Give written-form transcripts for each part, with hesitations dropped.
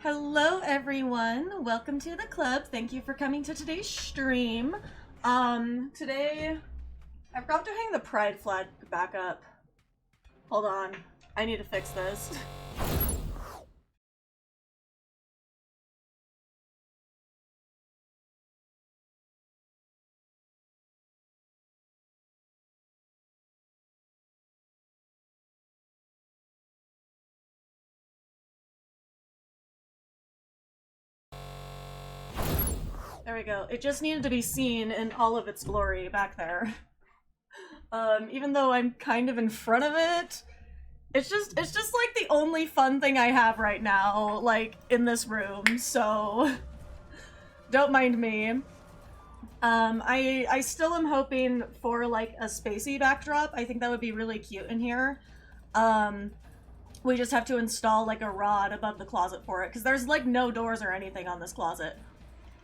Hello everyone, welcome to the club. Thank you for coming to today's stream. Today I forgot to hang the pride flag back up. Hold on, I need to fix this. There we go. It just needed to be seen in all of its glory back there. Even though I'm kind of in front of it, it's just like the only fun thing I have right now, like, in this room, so don't mind me. I still am hoping for, like, a spacey backdrop. I think that would be really cute in here. We just have to install, like, a rod above the closet for it, because there's, like, no doors or anything on this closet.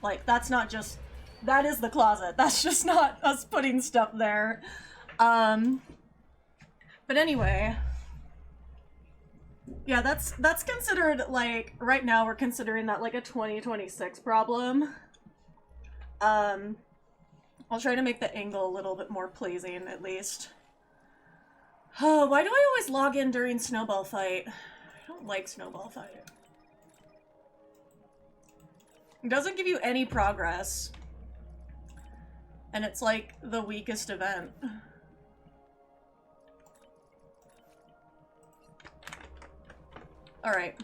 Like, that's not just... That is the closet. That's just not us putting stuff there. But anyway... Yeah, that's considered, like... Right now we're considering that, like, a 2026 problem. I'll try to make the angle a little bit more pleasing, at least. Oh, why do I always log in during Snowball Fight? I don't like Snowball Fight. It doesn't give you any progress. And it's like the weakest event. Alright.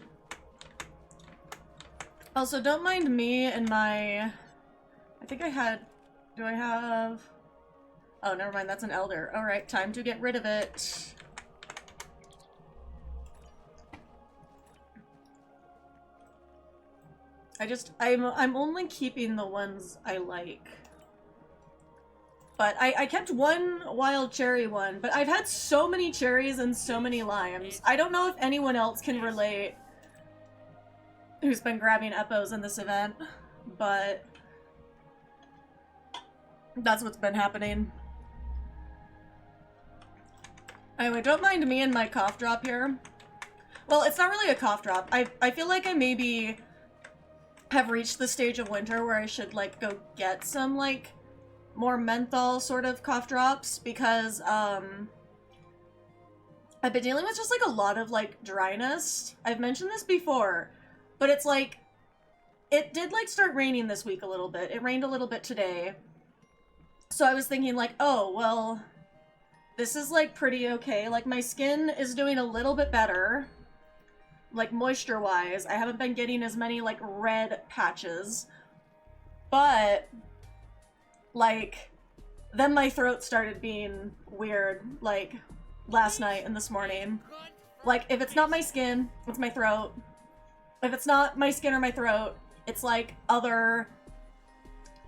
Also, don't mind me and my... I think I had... Do I have... Oh, never mind, that's an elder. Alright, time to get rid of it. I'm only keeping the ones I like. But I kept one wild cherry one, but I've had so many cherries and so many limes. I don't know if anyone else can relate who's been grabbing Eppos in this event, but that's what's been happening. Anyway, don't mind me and my cough drop here. Well, it's not really a cough drop. I feel like I maybe have reached the stage of winter where I should, like, go get some, like, more menthol sort of cough drops, because, I've been dealing with just, like, a lot of, like, dryness. I've mentioned this before, but it's, like, it did, like, start raining this week a little bit. It rained a little bit today. So I was thinking, like, oh, well, this is, like, pretty okay. Like, my skin is doing a little bit better. Like, moisture-wise, I haven't been getting as many, like, red patches. But, like, then my throat started being weird, like, last night and this morning. Like, if it's not my skin, it's my throat. If it's not my skin or my throat, it's, like, other,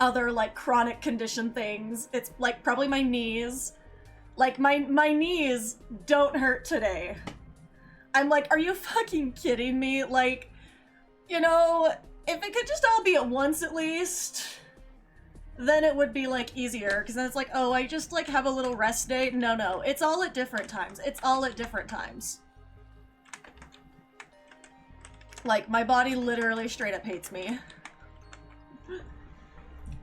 like, chronic condition things. It's, like, probably my knees. Like, my knees don't hurt today. I'm like, are you fucking kidding me? Like, you know, if it could just all be at once at least, then it would be, like, easier. Because then it's like, oh, I just, like, have a little rest day. No, it's all at different times. It's all at different times. Like, my body literally straight up hates me.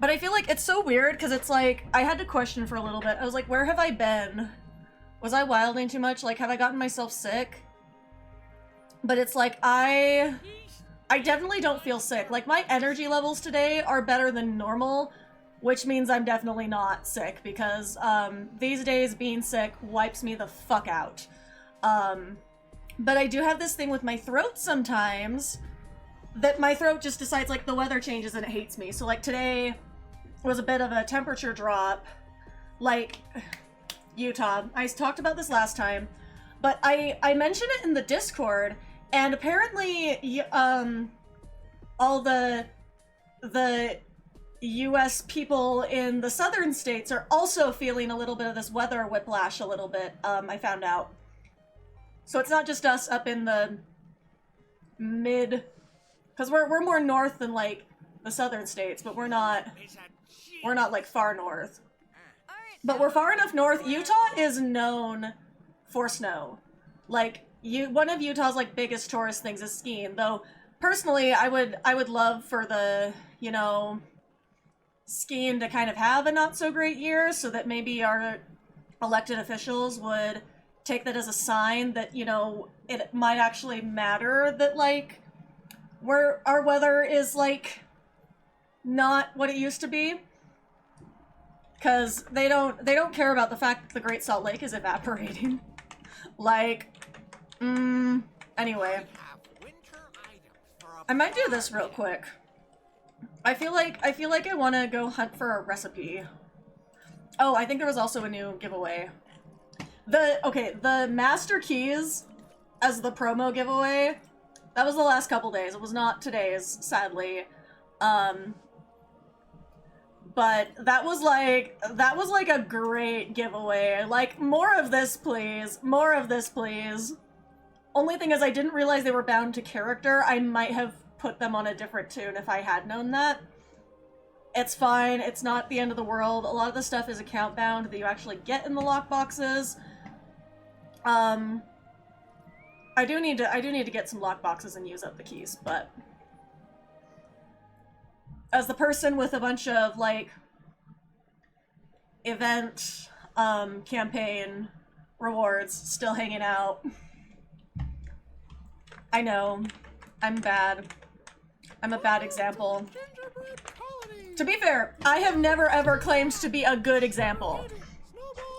But I feel like it's so weird, because it's like, I had to question for a little bit. I was like, where have I been? Was I wilding too much? Like, have I gotten myself sick? But it's like, I definitely don't feel sick. Like, my energy levels today are better than normal, which means I'm definitely not sick, because these days being sick wipes me the fuck out. But I do have this thing with my throat sometimes, that my throat just decides, like, the weather changes and it hates me. So, like, today was a bit of a temperature drop. Like, Utah. I talked about this last time, but I mentioned it in the Discord, and apparently, all the US people in the southern states are also feeling a little bit of this weather whiplash a little bit, I found out. So it's not just us up in the mid... Because we're more north than, like, the southern states, but we're not, like, far north. But we're far enough north. Utah is known for snow. Like, one of Utah's, like, biggest tourist things is skiing, though personally, I would love for the, you know, scheme to kind of have a not so great year, so that maybe our elected officials would take that as a sign that, you know, it might actually matter that, like, our weather is, like, not what it used to be. Because they don't care about the fact that the Great Salt Lake is evaporating. Like, anyway. I might do this real quick. I feel like I want to go hunt for a recipe. Oh, I think there was also a new giveaway. The Master Keys as the promo giveaway, that was the last couple days. It was not today's, sadly. But that was like a great giveaway. Like, more of this, please. More of this, please. Only thing is, I didn't realize they were bound to character. I might have put them on a different tune if I had known that. It's fine. It's not the end of the world. A lot of the stuff is account bound that you actually get in the lockboxes. I do need to get some lockboxes and use up the keys, but as the person with a bunch of, like, event, campaign rewards still hanging out, I know, I'm bad. I'm a bad example. To be fair, I have never ever claimed to be a good example.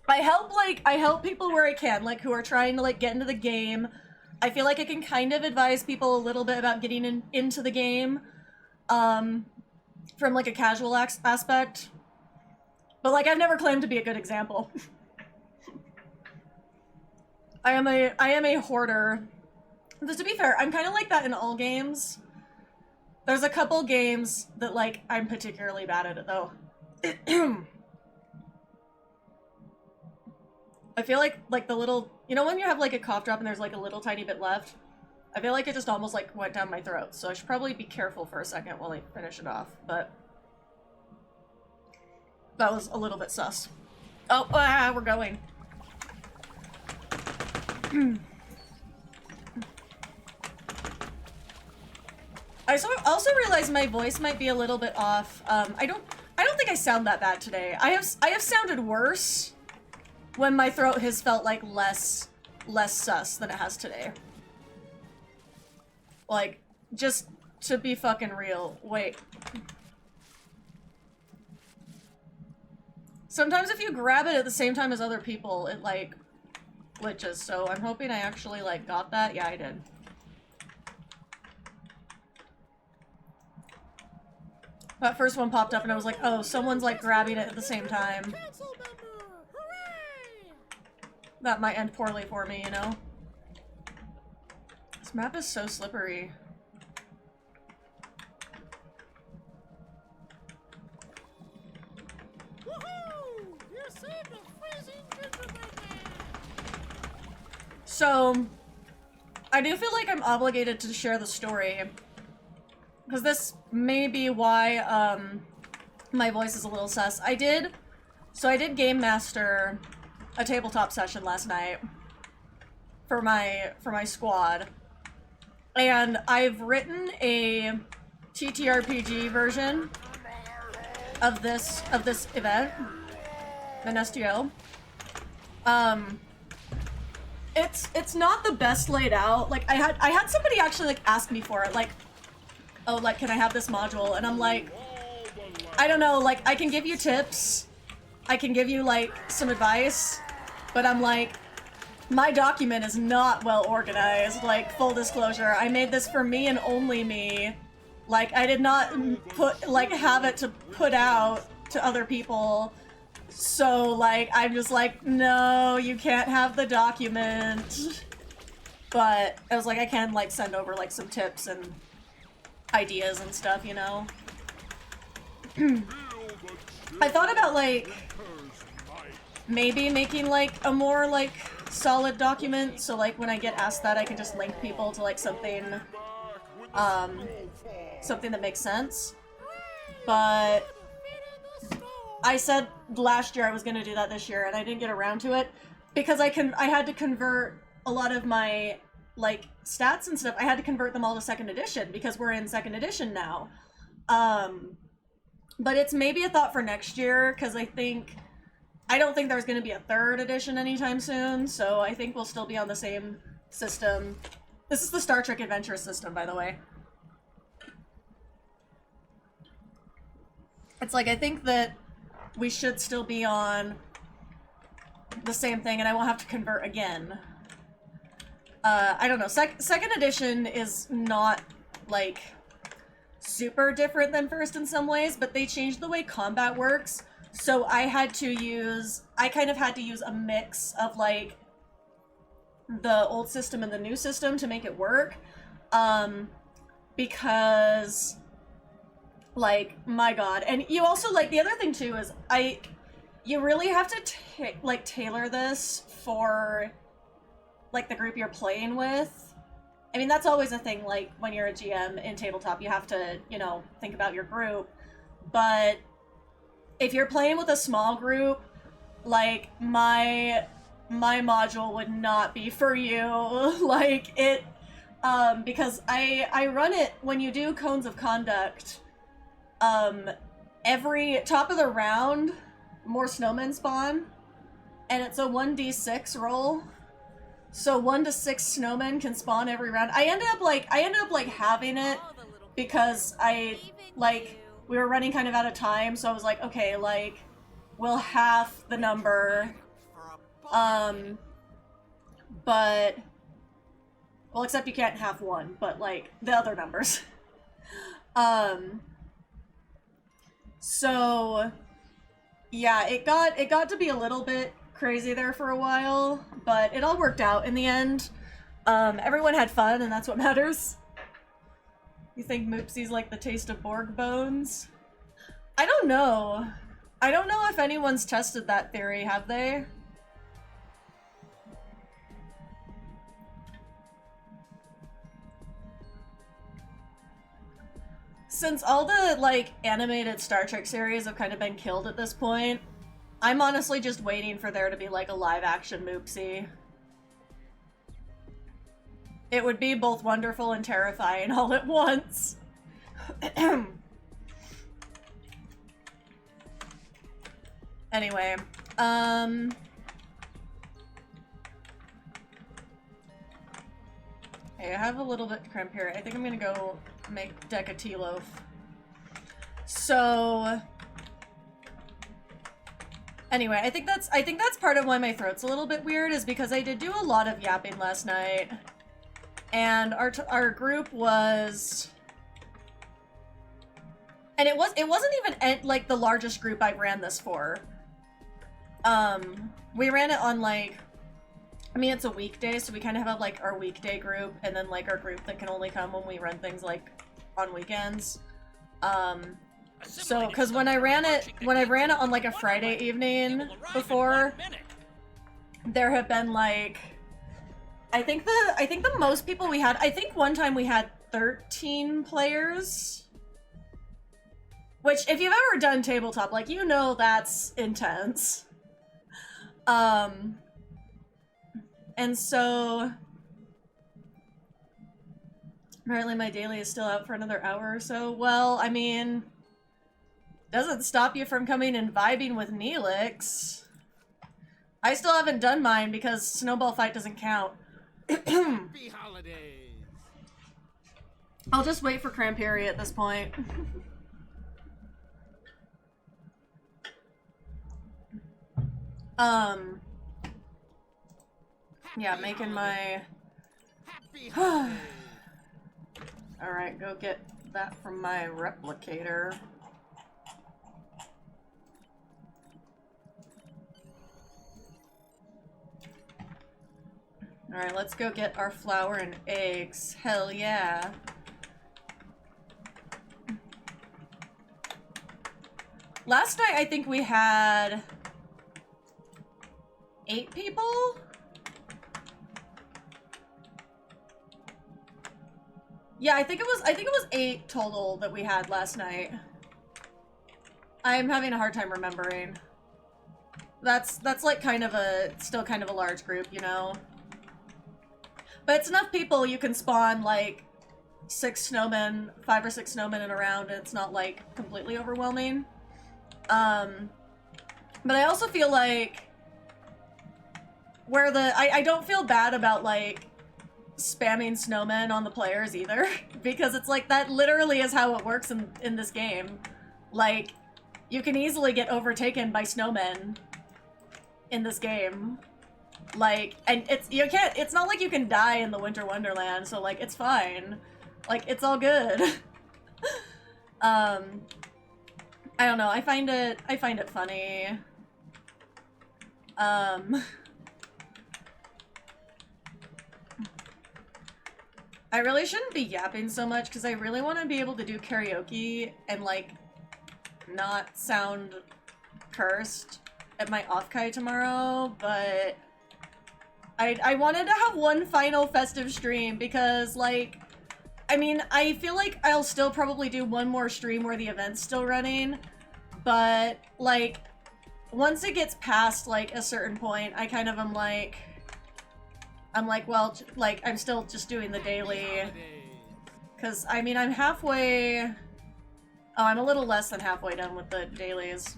I help people where I can, like, who are trying to, like, get into the game. I feel like I can kind of advise people a little bit about getting into the game, from, like, a casual aspect. But, like, I've never claimed to be a good example. I am a hoarder. But to be fair, I'm kind of like that in all games. There's a couple games that, like, I'm particularly bad at it, though. I feel like the little, you know when you have, like, a cough drop and there's, like, a little tiny bit left? I feel like it just almost, like, went down my throat, so I should probably be careful for a second while I finish it off, but that was a little bit sus. Oh, we're going. I also realized my voice might be a little bit off. I don't think I sound that bad today. I have sounded worse when my throat has felt, like, less sus than it has today. Like, just to be fucking real. Wait. Sometimes if you grab it at the same time as other people, it, like, glitches. So I'm hoping I actually, like, got that. Yeah, I did. That first one popped up and I was like, oh, someone's, like, grabbing it at the same time. That might end poorly for me, you know? This map is so slippery. So, I do feel like I'm obligated to share the story. Because this may be why, my voice is a little sus. I did Game Master a tabletop session last night for my squad. And I've written a TTRPG version of this event, an STO. It's not the best laid out. Like, I had somebody actually, like, ask me for it, like, oh, like, can I have this module? And I'm like, I don't know, like, I can give you tips, I can give you, like, some advice, but I'm like, my document is not well organized, like, full disclosure. I made this for me and only me. Like, I did not have it to put out to other people. So, like, I'm just like, no, you can't have the document. But I was like, I can, like, send over, like, some tips and ideas and stuff, you know? I thought about, like, maybe making, like, a more, like, solid document, so, like, when I get asked that, I can just link people to, like, something that makes sense. But I said last year I was gonna do that this year, and I didn't get around to it, because I had to convert a lot of my like stats and stuff, I had to convert them all to 2nd edition because we're in 2nd edition now. But it's maybe a thought for next year, because I don't think there's going to be a 3rd edition anytime soon, so I think we'll still be on the same system. This is the Star Trek Adventure system, by the way. It's like, I think that we should still be on the same thing, and I won't have to convert again. I don't know. 2nd edition is not, like, super different than 1st in some ways, but they changed the way combat works, so I kind of had to use a mix of, like, the old system and the new system to make it work, because, like, my god. And you also, like, the other thing too is, you really have to, like, tailor this for, like, the group you're playing with. I mean, that's always a thing, like, when you're a GM in tabletop, you have to, you know, think about your group. But if you're playing with a small group, like, my module would not be for you. Like, it, because I run it, when you do cones of conduct, every top of the round, more snowmen spawn, and it's a 1d6 roll. So 1 to 6 snowmen can spawn every round. I ended up like having it because we were running kind of out of time, so I was like, okay, like, we'll half the number. But, well, except you can't half 1, but, like, the other numbers. So, yeah, it got to be a little bit crazy there for a while, but it all worked out in the end. Everyone had fun, and that's what matters. You think Moopsie's like the taste of Borg bones? I don't know. I don't know if anyone's tested that theory, have they? Since all the, like, animated Star Trek series have kind of been killed at this point, I'm honestly just waiting for there to be, like, a live-action Moopsie. It would be both wonderful and terrifying all at once. Anyway, hey, I have a little bit cramp here. I think I'm gonna go make Deca tea loaf. So, anyway, I think that's part of why my throat's a little bit weird, is because I did do a lot of yapping last night, and our group was, and it wasn't even like the largest group I've ran this for. We ran it on, like, I mean, it's a weekday, so we kind of have, like, our weekday group, and then, like, our group that can only come when we run things, like, on weekends. So, because when I ran it on, like, a Friday evening before, there have been, like, I think the most people we had, I think one time we had 13 players. Which, if you've ever done tabletop, like, you know that's intense. And so, apparently my daily is still out for another hour or so. Well, I mean, doesn't stop you from coming and vibing with Neelix. I still haven't done mine because Snowball Fight doesn't count. Happy holidays. I'll just wait for Cramperi at this point. Yeah, making my... Alright, go get that from my replicator. Alright, let's go get our flour and eggs. Hell yeah. Last night, I think we had 8 people? Yeah, I think it was 8 total that we had last night. I'm having a hard time remembering. That's like kind of still kind of a large group, you know? But it's enough people you can spawn, like, 5 or 6 snowmen in a round, and it's not, like, completely overwhelming. But I also feel like I don't feel bad about, like, spamming snowmen on the players either, because it's like that literally is how it works in this game. Like, you can easily get overtaken by snowmen in this game. Like, and it's not like you can die in the Winter Wonderland, so like it's fine. Like, it's all good. I don't know, I find it funny. I really shouldn't be yapping so much because I really want to be able to do karaoke and, like, not sound cursed at my off-kai tomorrow, but I wanted to have one final festive stream because, like, I mean, I feel like I'll still probably do one more stream where the event's still running, but, like, once it gets past, like, a certain point, I kind of am like, well, like, I'm still just doing the daily, because, I mean, I'm halfway, oh, I'm a little less than halfway done with the dailies.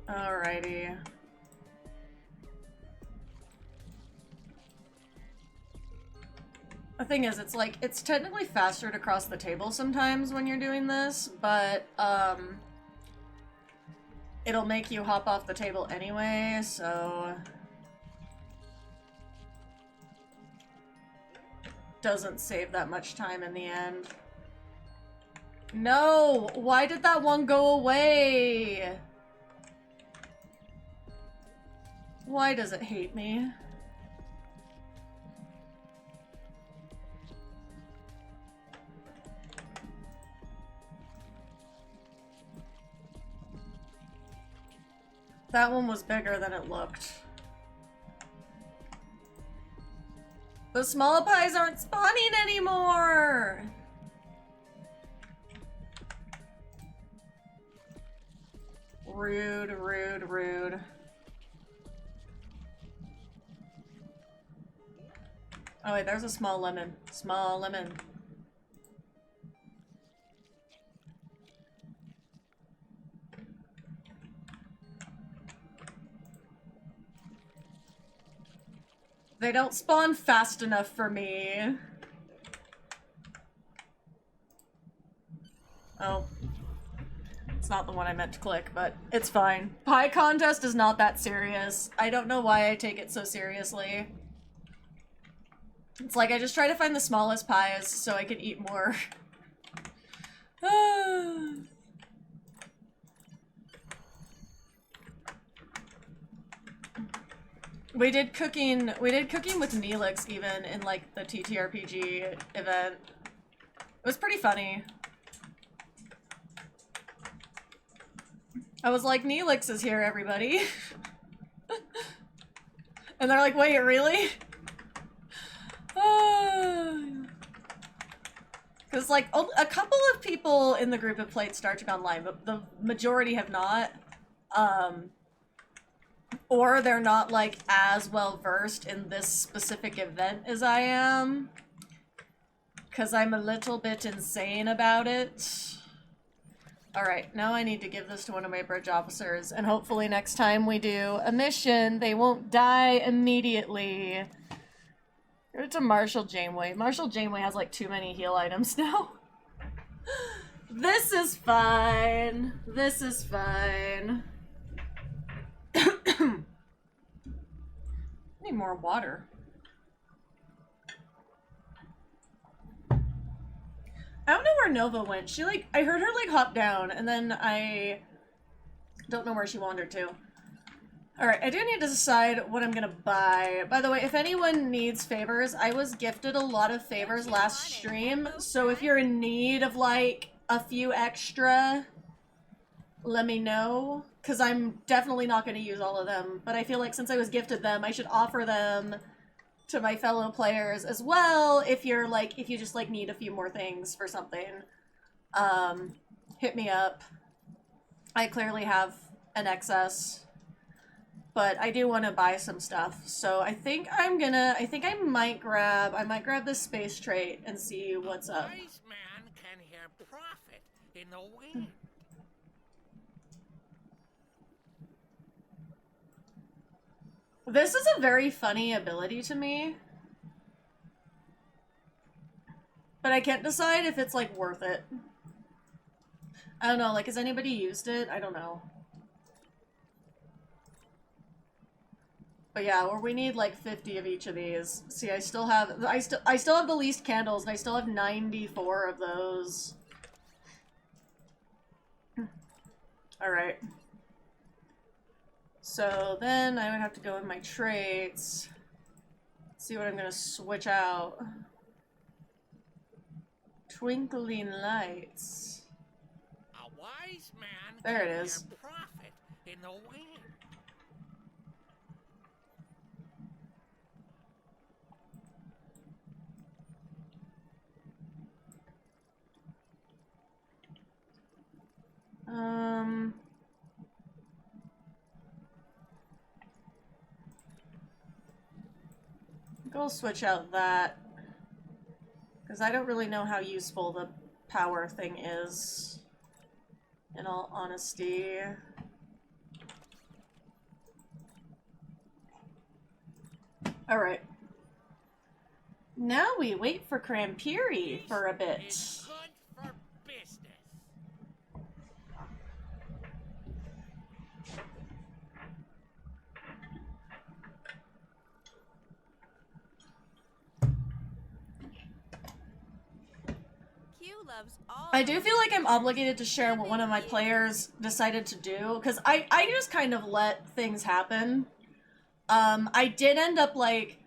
Alrighty. The thing is, it's like, it's technically faster to cross the table sometimes when you're doing this, but, it'll make you hop off the table anyway, so... doesn't save that much time in the end. No! Why did that one go away? Why does it hate me? That one was bigger than it looked. The small pies aren't spawning anymore! Rude, rude, rude. Oh wait, there's a small lemon. Small lemon. They don't spawn fast enough for me. Oh. It's not the one I meant to click, but it's fine. Pie contest is not that serious. I don't know why I take it so seriously. It's like I just try to find the smallest pies so I can eat more. We did cooking with Neelix even in, like, the TTRPG event. It was pretty funny. I was like, Neelix is here, everybody. And they're like, wait, really? Because, like, a couple of people in the group have played Star Trek Online, but the majority have not. Or they're not, like, as well versed in this specific event as I am. Because I'm a little bit insane about it. Alright, now I need to give this to one of my bridge officers, and hopefully next time we do a mission, they won't die immediately. Give it to Marshall Janeway. Marshall Janeway has, like, too many heal items now. This is fine. This is fine. I need more water. I don't know where Nova went. She, like, I heard her, like, hop down, and then I don't know where she wandered to. Alright, I do need to decide what I'm gonna buy. By the way, if anyone needs favors, I was gifted a lot of favors last stream, so if you're in need of, like, a few extra, let me know. Because I'm definitely not going to use all of them, but I feel like since I was gifted them, I should offer them to my fellow players as well, if you're, like, if you just, like, need a few more things for something. Hit me up. I clearly have an excess. But I do want to buy some stuff. So I think I might grab this space trait and see what's up. A wise man can hear profit in the wind. This is a very funny ability to me. But I can't decide if it's, like, worth it. I don't know, like, has anybody used it? I don't know. But yeah, or we need like 50 of each of these. See, I still have the least candles, and I still have 94 of those. Alright. So then I would have to go in my traits. See what I'm gonna switch out. Twinkling lights. A wise man There can it hear is. profit in the wind. I'll switch out that. Because I don't really know how useful the power thing is, in all honesty. Alright. Now we wait for Crampiri for a bit. It's good for business. I I do feel like I'm obligated to share what one of my players decided to do, because I just kind of let things happen. I did end up, like,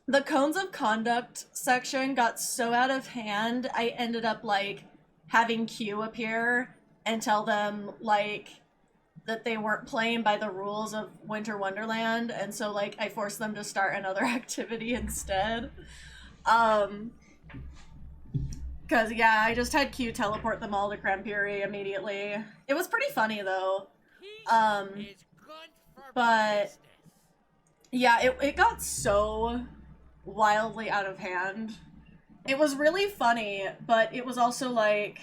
the cones of conduct section got so out of hand, I ended up, like, having Q appear and tell them, like, that they weren't playing by the rules of Winter Wonderland, and so, like, I forced them to start another activity instead. Because, yeah, I just had Q teleport them all to Crampiri immediately. It was pretty funny, though. It's good for But, business. yeah, it got so wildly out of hand. It was really funny, but it was also, like,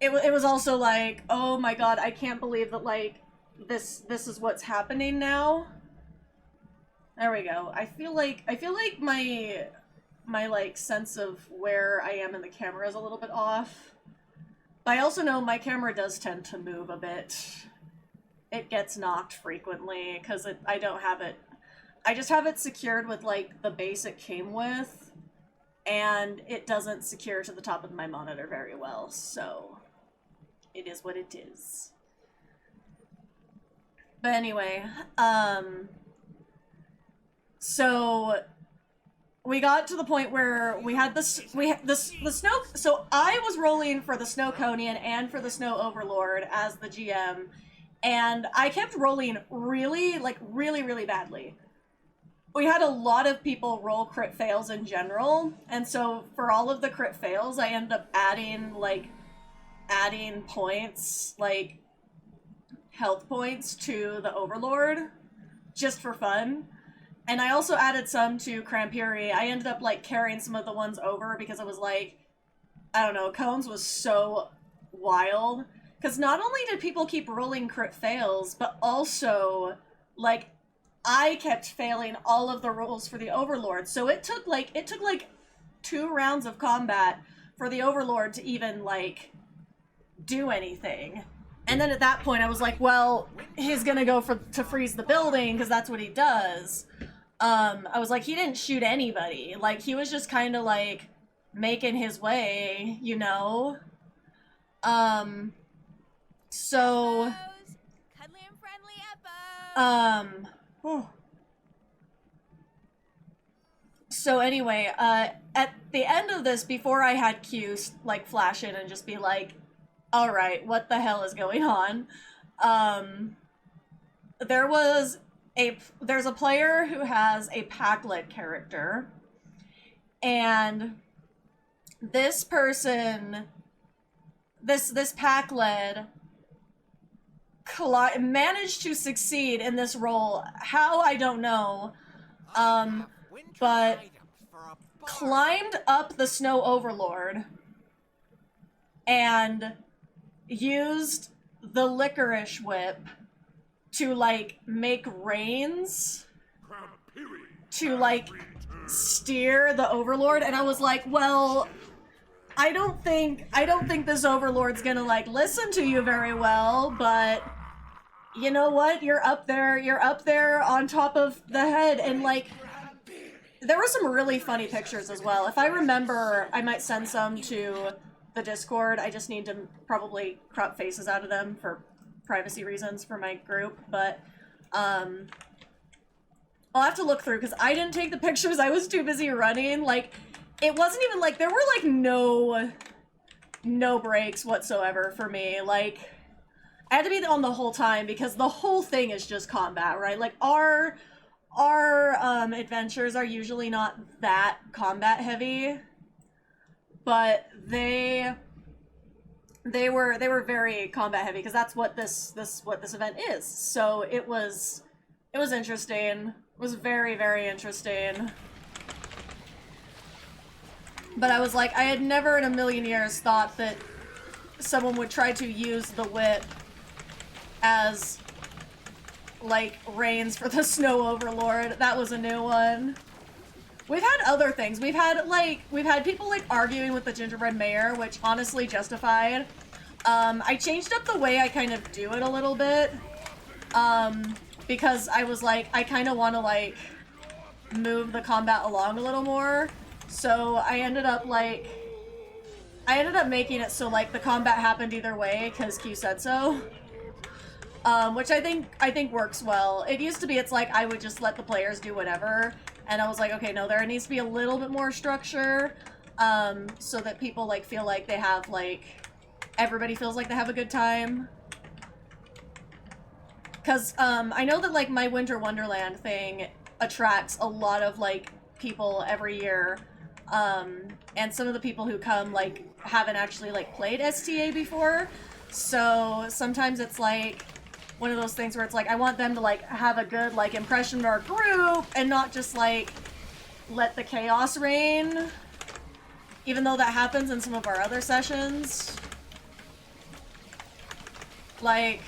it was also like, oh my god, I can't believe that, like, this is what's happening now. There we go. I feel like my like sense of where I am in the camera is a little bit off. But I also know my camera does tend to move a bit. It gets knocked frequently because I don't have it. I just have it secured with like the base it came with, and it doesn't secure to the top of my monitor very well, so it is what it is. But anyway, so we got to the point where we had the snow. So I was rolling for the Snow Conian and for the Snow Overlord as the GM, and I kept rolling really badly. We had a lot of people roll crit fails in general, and so for all of the crit fails, I ended up adding points, like health points to the Overlord, just for fun. And I also added some to Crampiri. I ended up, like, carrying some of the ones over because it was, like, I don't know, Cones was so wild. Because not only did people keep rolling crit fails, but also, like, I kept failing all of the rolls for the Overlord. So it took, like, 2 rounds of combat for the Overlord to even, like, do anything. And then at that point, I was like, well, he's gonna go to freeze the building, because that's what he does. I was like, he didn't shoot anybody. Like, he was just kind of, like, making his way, you know? So... Cuddly and friendly Eppo. So anyway, at the end of this, before I had Q, like, flash in and just be like, alright, what the hell is going on? There's a player who has a Packlet character, and this person this pack lead managed to succeed in this role. How, I don't know. But climbed up the Snow Overlord and used the Licorice Whip to, like, make reins to, like, steer the Overlord, and I was like, well, I don't think this Overlord's gonna, like, listen to you very well, but you know what? You're up there on top of the head, and, like, there were some really funny pictures as well. If I remember, I might send some to the Discord. I just need to probably crop faces out of them for privacy reasons for my group, but, I'll have to look through, because I didn't take the pictures, I was too busy running. Like, it wasn't even, like, there were, like, no breaks whatsoever for me. Like, I had to be on the whole time, because the whole thing is just combat, right? Like, our adventures are usually not that combat heavy, but they were very combat heavy, because that's what this event is. So it was interesting. It was very, very interesting. But I was like, I had never in a million years thought that someone would try to use the whip as, like, reins for the Snow Overlord. That was a new one. We've had other things. We've had people, like, arguing with the gingerbread mayor, which honestly justified. I changed up the way I kind of do it a little bit. Because I was like, I kind of want to, like, move the combat along a little more. So I ended up making it so, like, the combat happened either way, because Q said so. Which I think works well. It used to be, it's like, I would just let the players do whatever, and I was like, okay, no, there needs to be a little bit more structure, so that people, like, feel like they have, like, everybody feels like they have a good time. Because, I know that, like, my Winter Wonderland thing attracts a lot of, like, people every year, and some of the people who come, like, haven't actually, like, played STA before, so sometimes it's, like, one of those things where it's, like, I want them to, like, have a good, like, impression of our group, and not just, like, let the chaos reign, even though that happens in some of our other sessions. Like,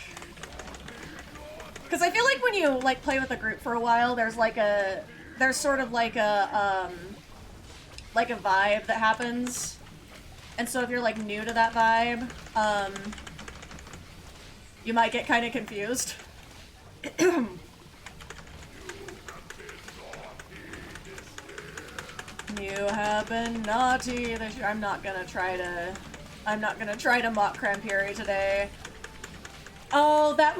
because I feel like when you, like, play with a group for a while, there's sort of like a vibe that happens. And so if you're, like, new to that vibe, you might get kind of confused. You have been naughty this year. I'm not gonna try to mock Crampiri today. Oh, that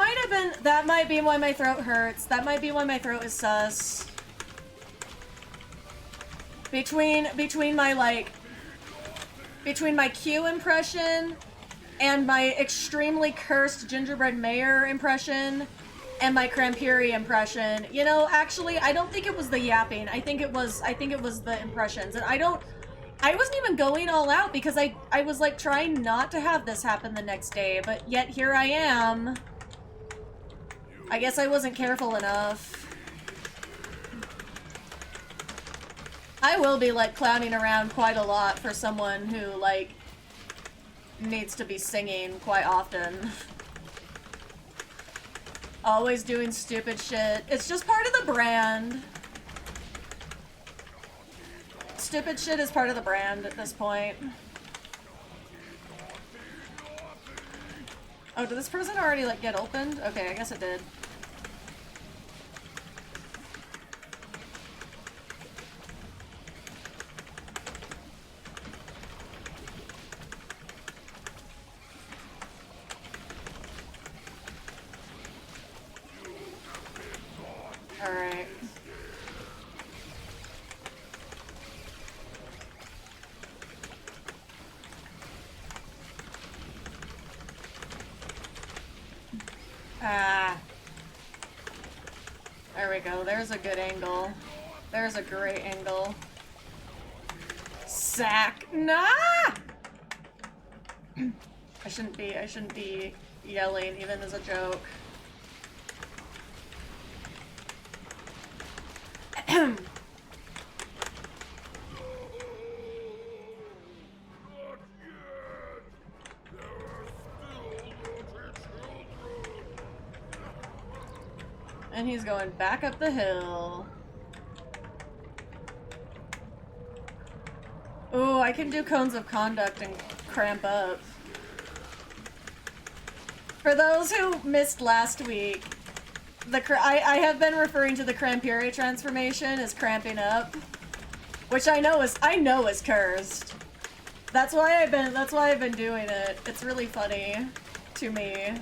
might be why my throat hurts. That might be why my throat is sus. Between my Q impression and my extremely cursed gingerbread mayor impression and my Crampiri impression, you know, actually, I don't think it was the yapping. I think it was the impressions. And I wasn't even going all out, because I was, like, trying not to have this happen the next day, but yet here I am. I guess I wasn't careful enough. I will be, like, clowning around quite a lot for someone who, like, needs to be singing quite often. Always doing stupid shit. It's just part of the brand. Stupid shit is part of the brand at this point. Oh, did this person already, like, get opened? Okay, I guess it did. Alright. Ah. There we go. There's a good angle. There's a great angle. Sack. Nah! I shouldn't be yelling even as a joke. And he's going back up the hill. Ooh, I can do cones of conduct and cramp up. For those who missed last week, I have been referring to the Crampure transformation as cramping up, which I know is cursed. That's why I've been doing it. It's really funny to me.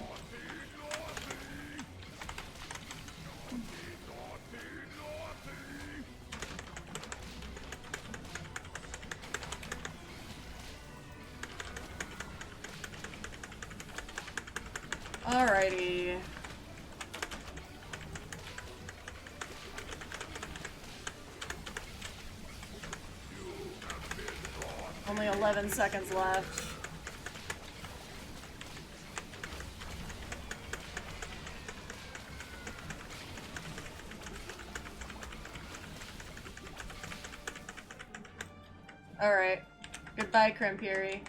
Alrighty. Only 11 seconds left. Alright. Goodbye, Crampure.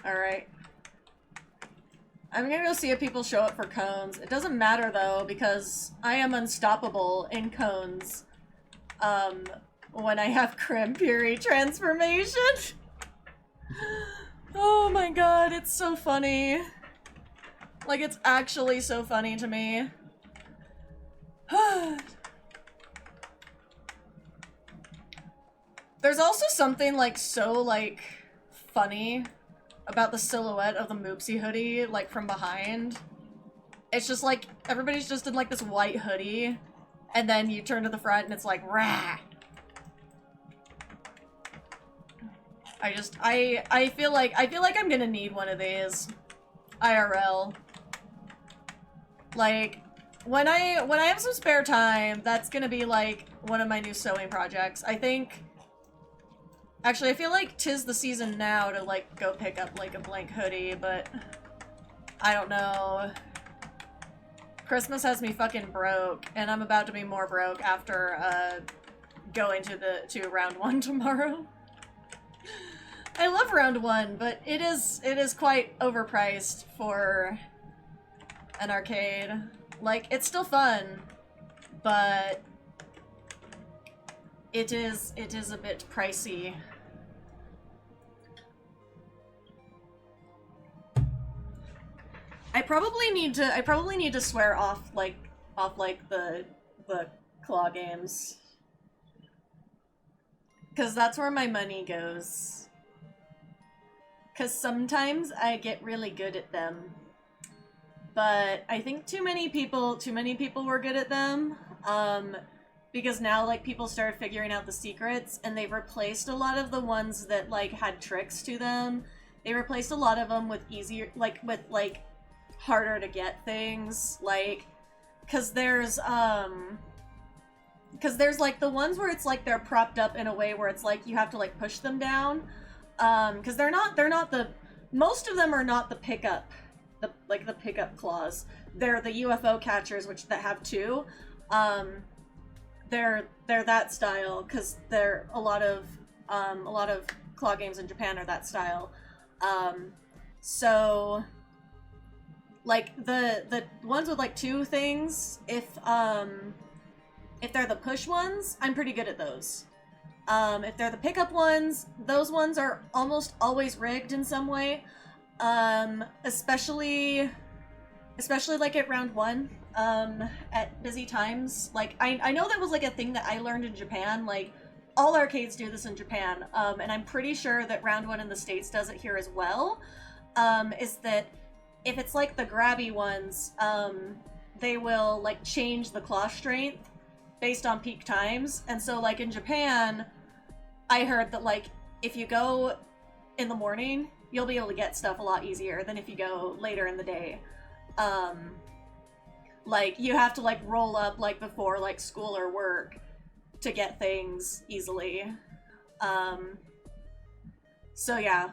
Alright. I'm gonna go see if people show up for cones. It doesn't matter though, because I am unstoppable in cones. When I have Crampure transformation. Oh my god, it's so funny. Like, it's actually so funny to me. There's also something, like, so, like, funny about the silhouette of the Moopsie hoodie, like, from behind. It's just, like, everybody's just in, like, this white hoodie, and then you turn to the front and it's like, rah! I feel like I'm gonna need one of these. IRL. Like, when I have some spare time, that's gonna be, like, one of my new sewing projects. I think... Actually, I feel like 'tis the season now to, like, go pick up, like, a blank hoodie, but... I don't know. Christmas has me fucking broke, and I'm about to be more broke after, going to round 1 tomorrow. I love round 1, but it is quite overpriced for an arcade. Like, it's still fun, but it is a bit pricey. I probably need to swear off the claw games. 'Cause that's where my money goes. 'Cause sometimes I get really good at them. But I think too many people were good at them. Because now, like, people started figuring out the secrets, and they've replaced a lot of the ones that, like, had tricks to them. They replaced a lot of them with easier, like, harder to get things, like, cause there's, like, the ones where it's, like, they're propped up in a way where it's, like, you have to, like, push them down, cause they're not most of them are not the pickup, the pickup claws. They're the UFO catchers, that have 2, they're that style, cause they're a lot of claw games in Japan are that style, so... Like, the ones with, like, 2 things, if they're the push ones, I'm pretty good at those. If they're the pickup ones, those ones are almost always rigged in some way. Especially, like, at round 1, at busy times. Like, I know that was, like, a thing that I learned in Japan, like, all arcades do this in Japan, and I'm pretty sure that round 1 in the States does it here as well, is that if it's, like, the grabby ones, they will, like, change the claw strength based on peak times. And so, like, in Japan, I heard that, like, if you go in the morning, you'll be able to get stuff a lot easier than if you go later in the day. Like, you have to, like, roll up, like, before, like, school or work. to get things easily. So yeah.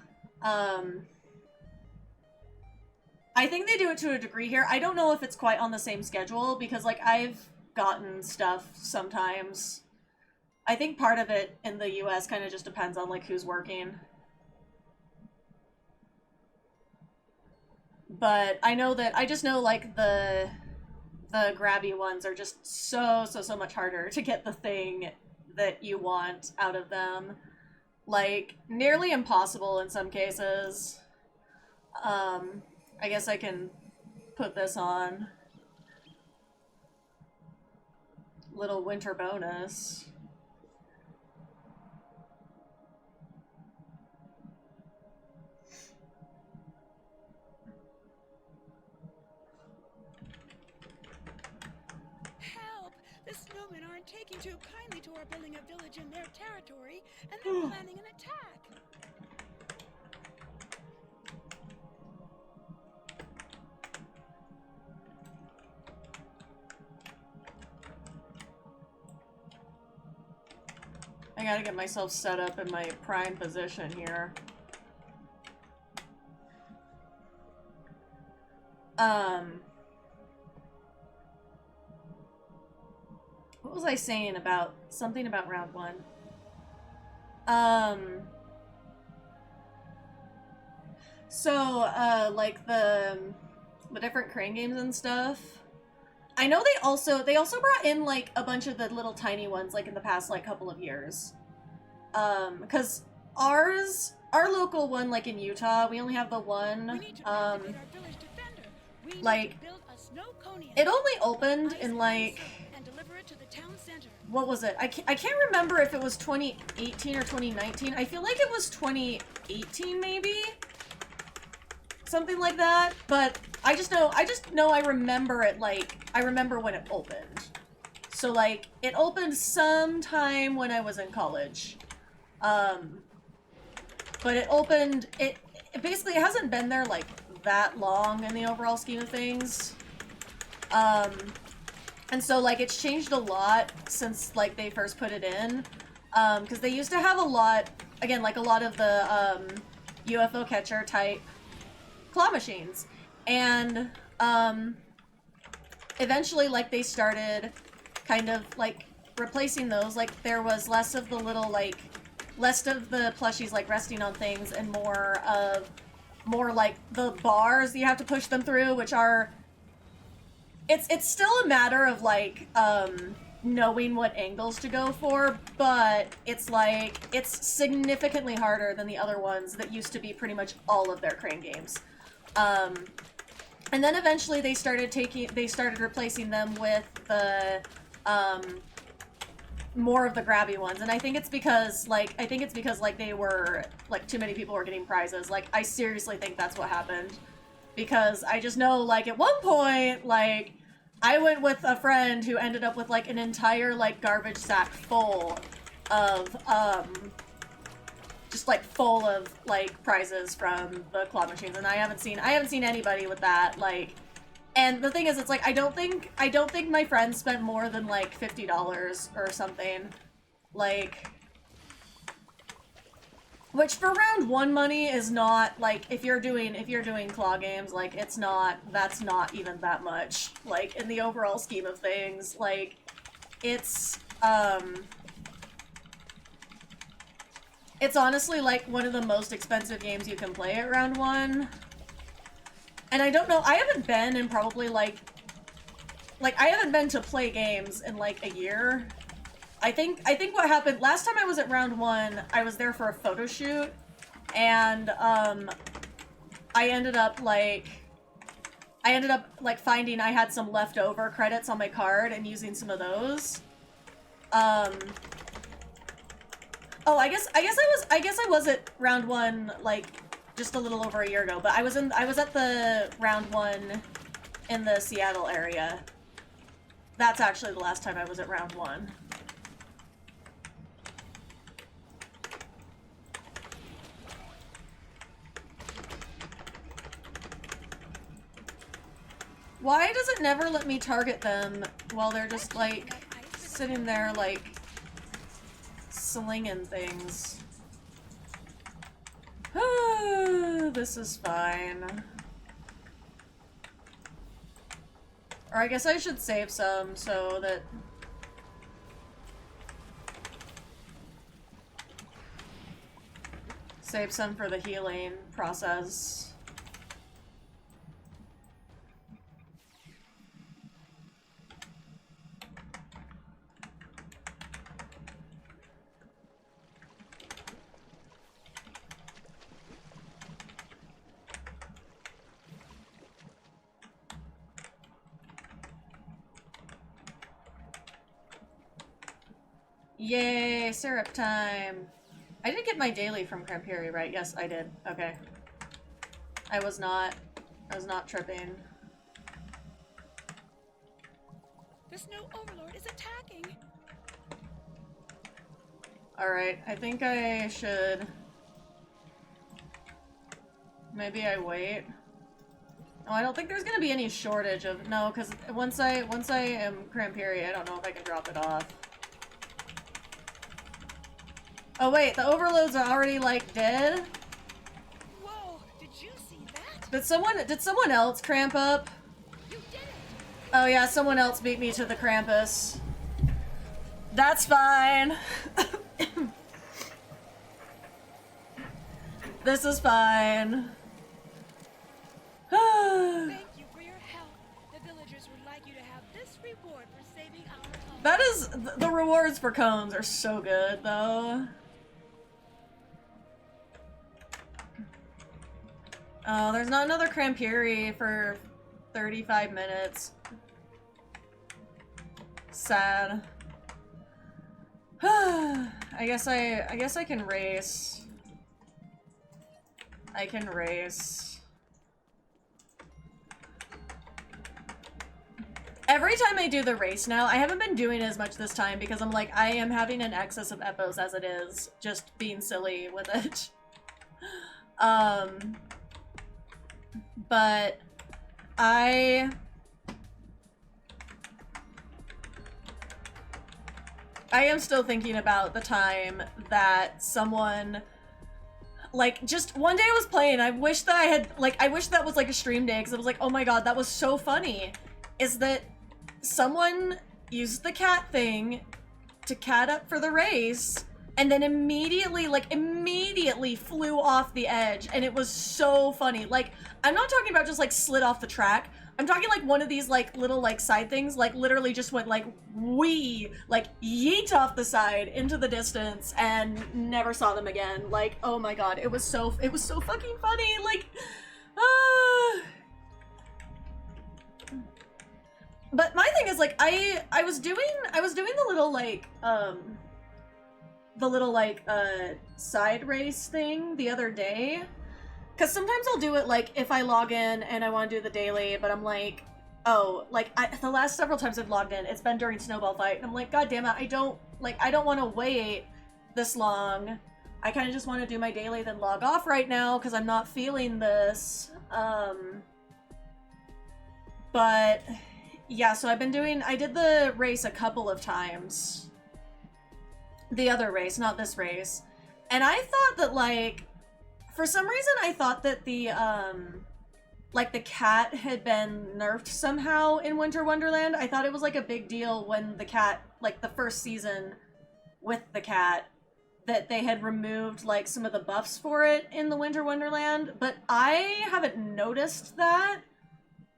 I think they do it to a degree here. I don't know if it's quite on the same schedule, because, like, I've gotten stuff sometimes. I think part of it in the US kind of just depends on, like, who's working. But I know that, I just know, like, the grabby ones are just so much harder to get the thing that you want out of them. Like, nearly impossible in some cases. I guess I can put this on. Little winter bonus. Help! The snowmen aren't taking too kindly to our building a village in their territory, and they're planning an attack. I gotta get myself set up in my prime position here. What was I saying about something about round one? Like the different crane games and stuff. I know they also brought in, like, a bunch of the little tiny ones, like, in the past, like, couple of years. Because our local one, like, in Utah, we only have the one, like, it only opened in, like, what was it? I can't remember if it was 2018 or 2019. I feel like it was 2018, maybe? Something like that, but I just know I remember it, like, I remember when it opened. So, like, it opened sometime when I was in college. But it opened, it basically, it hasn't been there, like, that long in the overall scheme of things. And so, like, it's changed a lot since, like, they first put it in. Because they used to have a lot, again, like, a lot of the, UFO catcher type claw machines, and eventually, like, they started kind of, like, replacing those. Like, there was less of the little, like, less of the plushies, like, resting on things, and more like the bars you have to push them through, which are, it's still a matter of, like, knowing what angles to go for, but it's, like, it's significantly harder than the other ones that used to be pretty much all of their crane games. And then eventually they started replacing them with the, more of the grabby ones. And I think it's because, like, they were, like, too many people were getting prizes. Like, I seriously think that's what happened. Because I just know, like, at one point, like, I went with a friend who ended up with, like, an entire, like, garbage sack full of, just, like, full of, like, prizes from the claw machines, and I haven't seen anybody with that, like, and the thing is, it's like, I don't think my friends spent more than, like, $50 or something, like, which for round one money is not, like, if you're doing claw games, like, that's not even that much, like, in the overall scheme of things, like, it's honestly, like, one of the most expensive games you can play at round one. And I don't know, I haven't been in probably, like, I haven't been to play games in, like, a year. I think what happened, last time I was at round one, I was there for a photo shoot, and, I ended up, finding I had some leftover credits on my card and using some of those. Oh, I guess I was at round one, like, just a little over a year ago, but I was at the round one in the Seattle area. That's actually the last time I was at round one. Why does it never let me target them while they're just, like, sitting there, like, slinging things. This is fine. Or I guess I should save some so that... Save some for the healing process. Yay, syrup time. I did get my daily from Cramperi, right? Yes, I did. Okay. I was not tripping. The snow overlord is attacking. Alright, I think I should... Maybe I wait. Oh, I don't think there's gonna be any shortage of... No, because once I am Cramperi, I don't know if I can drop it off. Oh wait, the overloads are already, like, dead? Whoa, did you see that? Did someone else cramp up? You did it! Oh yeah, someone else beat me to the Krampus. That's fine. This is fine. Thank you for your help. The villagers would like you to have this reward for saving our home. That is, the rewards for cones are so good, though. Oh, there's not another Cramperi for 35 minutes. Sad. I guess I can race. I can race. Every time I do the race now, I haven't been doing as much this time because I'm like, I am having an excess of epos as it is, just being silly with it. But I am still thinking about the time that someone, like, just one day I was playing, I wish that I had, like, I wish that was like a stream day because I was like, oh my god, that was so funny, is that someone used the cat thing to cat up for the race and then immediately flew off the edge, and it was so funny. Like, I'm not talking about just like slid off the track. I'm talking like one of these like little like side things, like literally just went like wee, like yeet off the side into the distance and never saw them again. Like, oh my god, it was so fucking funny. Like, But my thing is like I was doing the little like side race thing the other day. Because sometimes I'll do it, like, if I log in and I want to do the daily, but I'm like, oh, like, the last several times I've logged in, it's been during Snowball Fight, and I'm like, god damn it, I don't want to wait this long. I kind of just want to do my daily, then log off right now, because I'm not feeling this. But, yeah, so I did the race a couple of times. The other race, not this race. And I thought that, like, for some reason, I thought that the cat had been nerfed somehow in Winter Wonderland. I thought it was, like, a big deal when the cat, like, the first season with the cat, that they had removed, like, some of the buffs for it in the Winter Wonderland. But I haven't noticed that,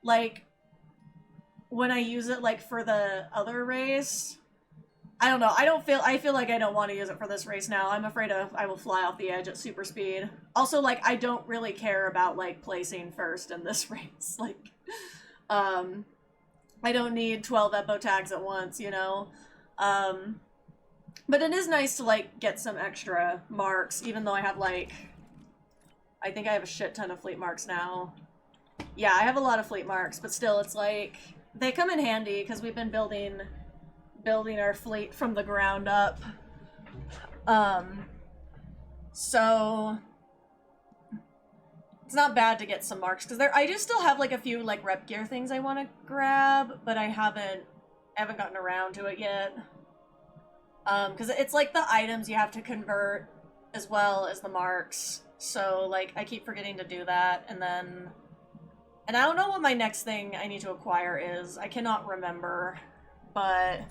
like, when I use it, like, for the other race. I don't know. I feel like I don't want to use it for this race now. I'm afraid I will fly off the edge at super speed. Also, like, I don't really care about, like, placing first in this race. Like, I don't need 12 Epo tags at once, you know? But it is nice to, like, get some extra marks, even though I have, like, I think I have a shit ton of fleet marks now. Yeah, I have a lot of fleet marks, but still, it's like, they come in handy, because we've been building our fleet from the ground up. So it's not bad to get some marks, because I do still have like a few like rep gear things I want to grab, but I haven't gotten around to it yet. Because it's like the items you have to convert as well as the marks. So, like, I keep forgetting to do that, and then... And I don't know what my next thing I need to acquire is. I cannot remember, but...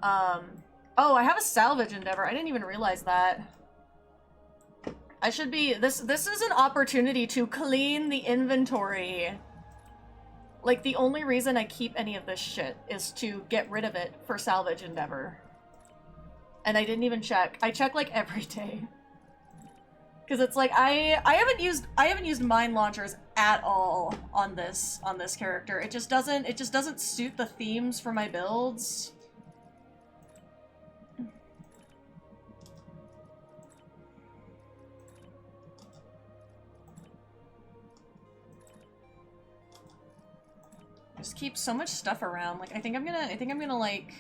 Oh, I have a salvage endeavor. I didn't even realize that. I should be... This is an opportunity to clean the inventory. Like, the only reason I keep any of this shit is to get rid of it for salvage endeavor. And I didn't even check. I check, like, every day. Because it's like, I haven't used mine launchers at all on this character. It just doesn't suit the themes for my builds. Just keep so much stuff around. Like, I think I'm gonna like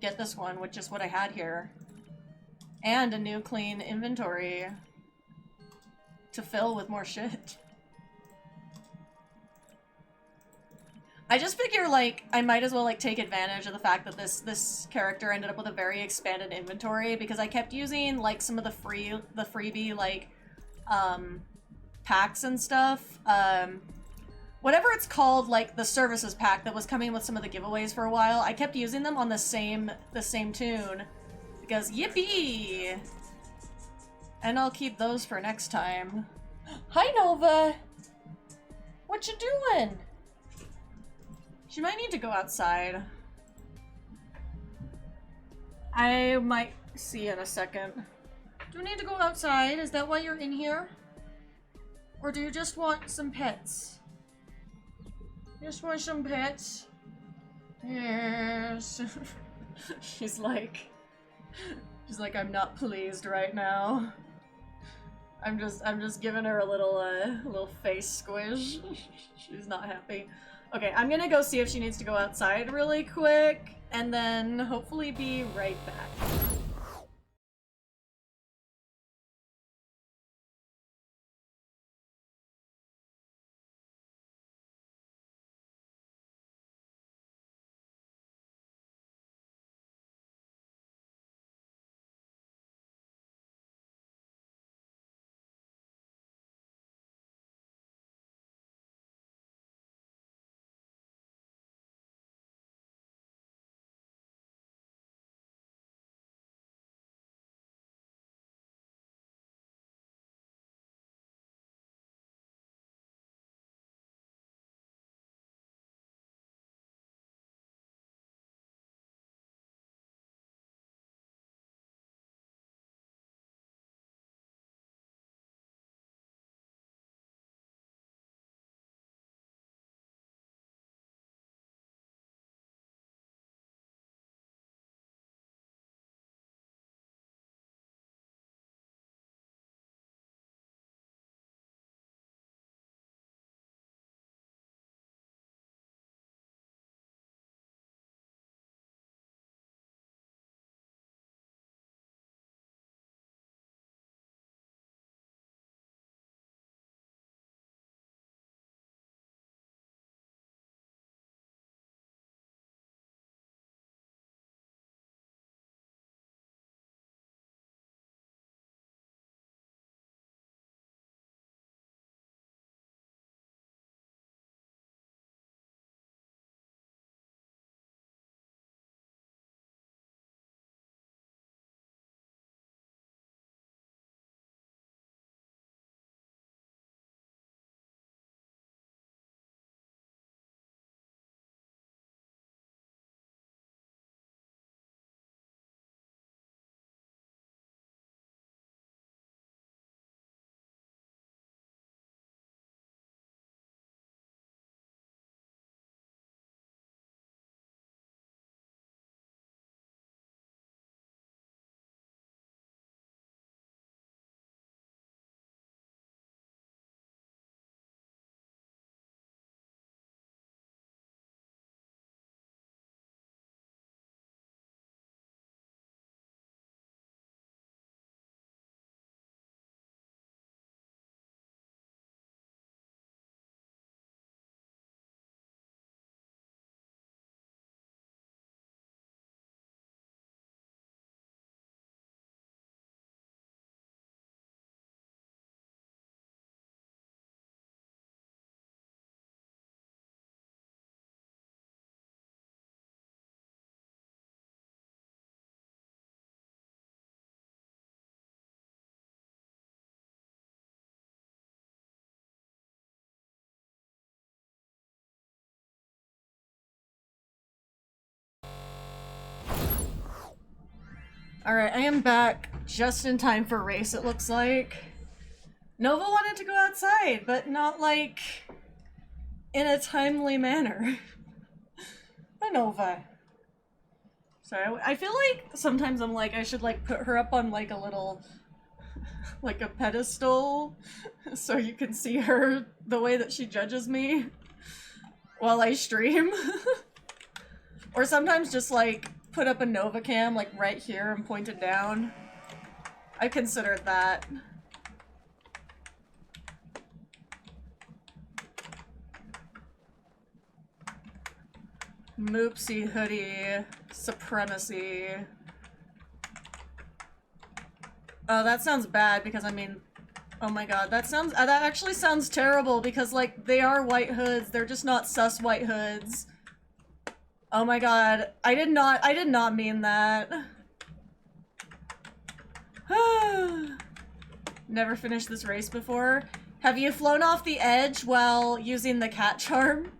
get this one with just what I had here. And a new clean inventory to fill with more shit. I just figure, like, I might as well, like, take advantage of the fact that this character ended up with a very expanded inventory, because I kept using, like, some of the freebie, like, packs and stuff. Whatever it's called, like, the services pack that was coming with some of the giveaways for a while, I kept using them on the same tune. Because, yippee! And I'll keep those for next time. Hi, Nova! What you doing? She might need to go outside. I might see in a second. Do you need to go outside? Is that why you're in here? Or do you just want some pets? Just want some pets? Yes. She's like, I'm not pleased right now. I'm just giving her a little face squish. She's not happy. Okay, I'm gonna go see if she needs to go outside really quick, and then hopefully be right back. Alright, I am back just in time for race, it looks like. Nova wanted to go outside, but not, like, in a timely manner. Nova. Sorry, I feel like sometimes I'm like, I should, like, put her up on, like, a little, like, a pedestal, so you can see her the way that she judges me while I stream. Or sometimes just, like, put up a Nova cam, like, right here and point it down. I considered that. Moopsy hoodie. Supremacy. Oh, that sounds bad because, I mean, oh my god, that actually sounds terrible because, like, they are white hoods, they're just not sus white hoods. Oh my god, I did not mean that. Never finished this race before. Have you flown off the edge while using the cat charm?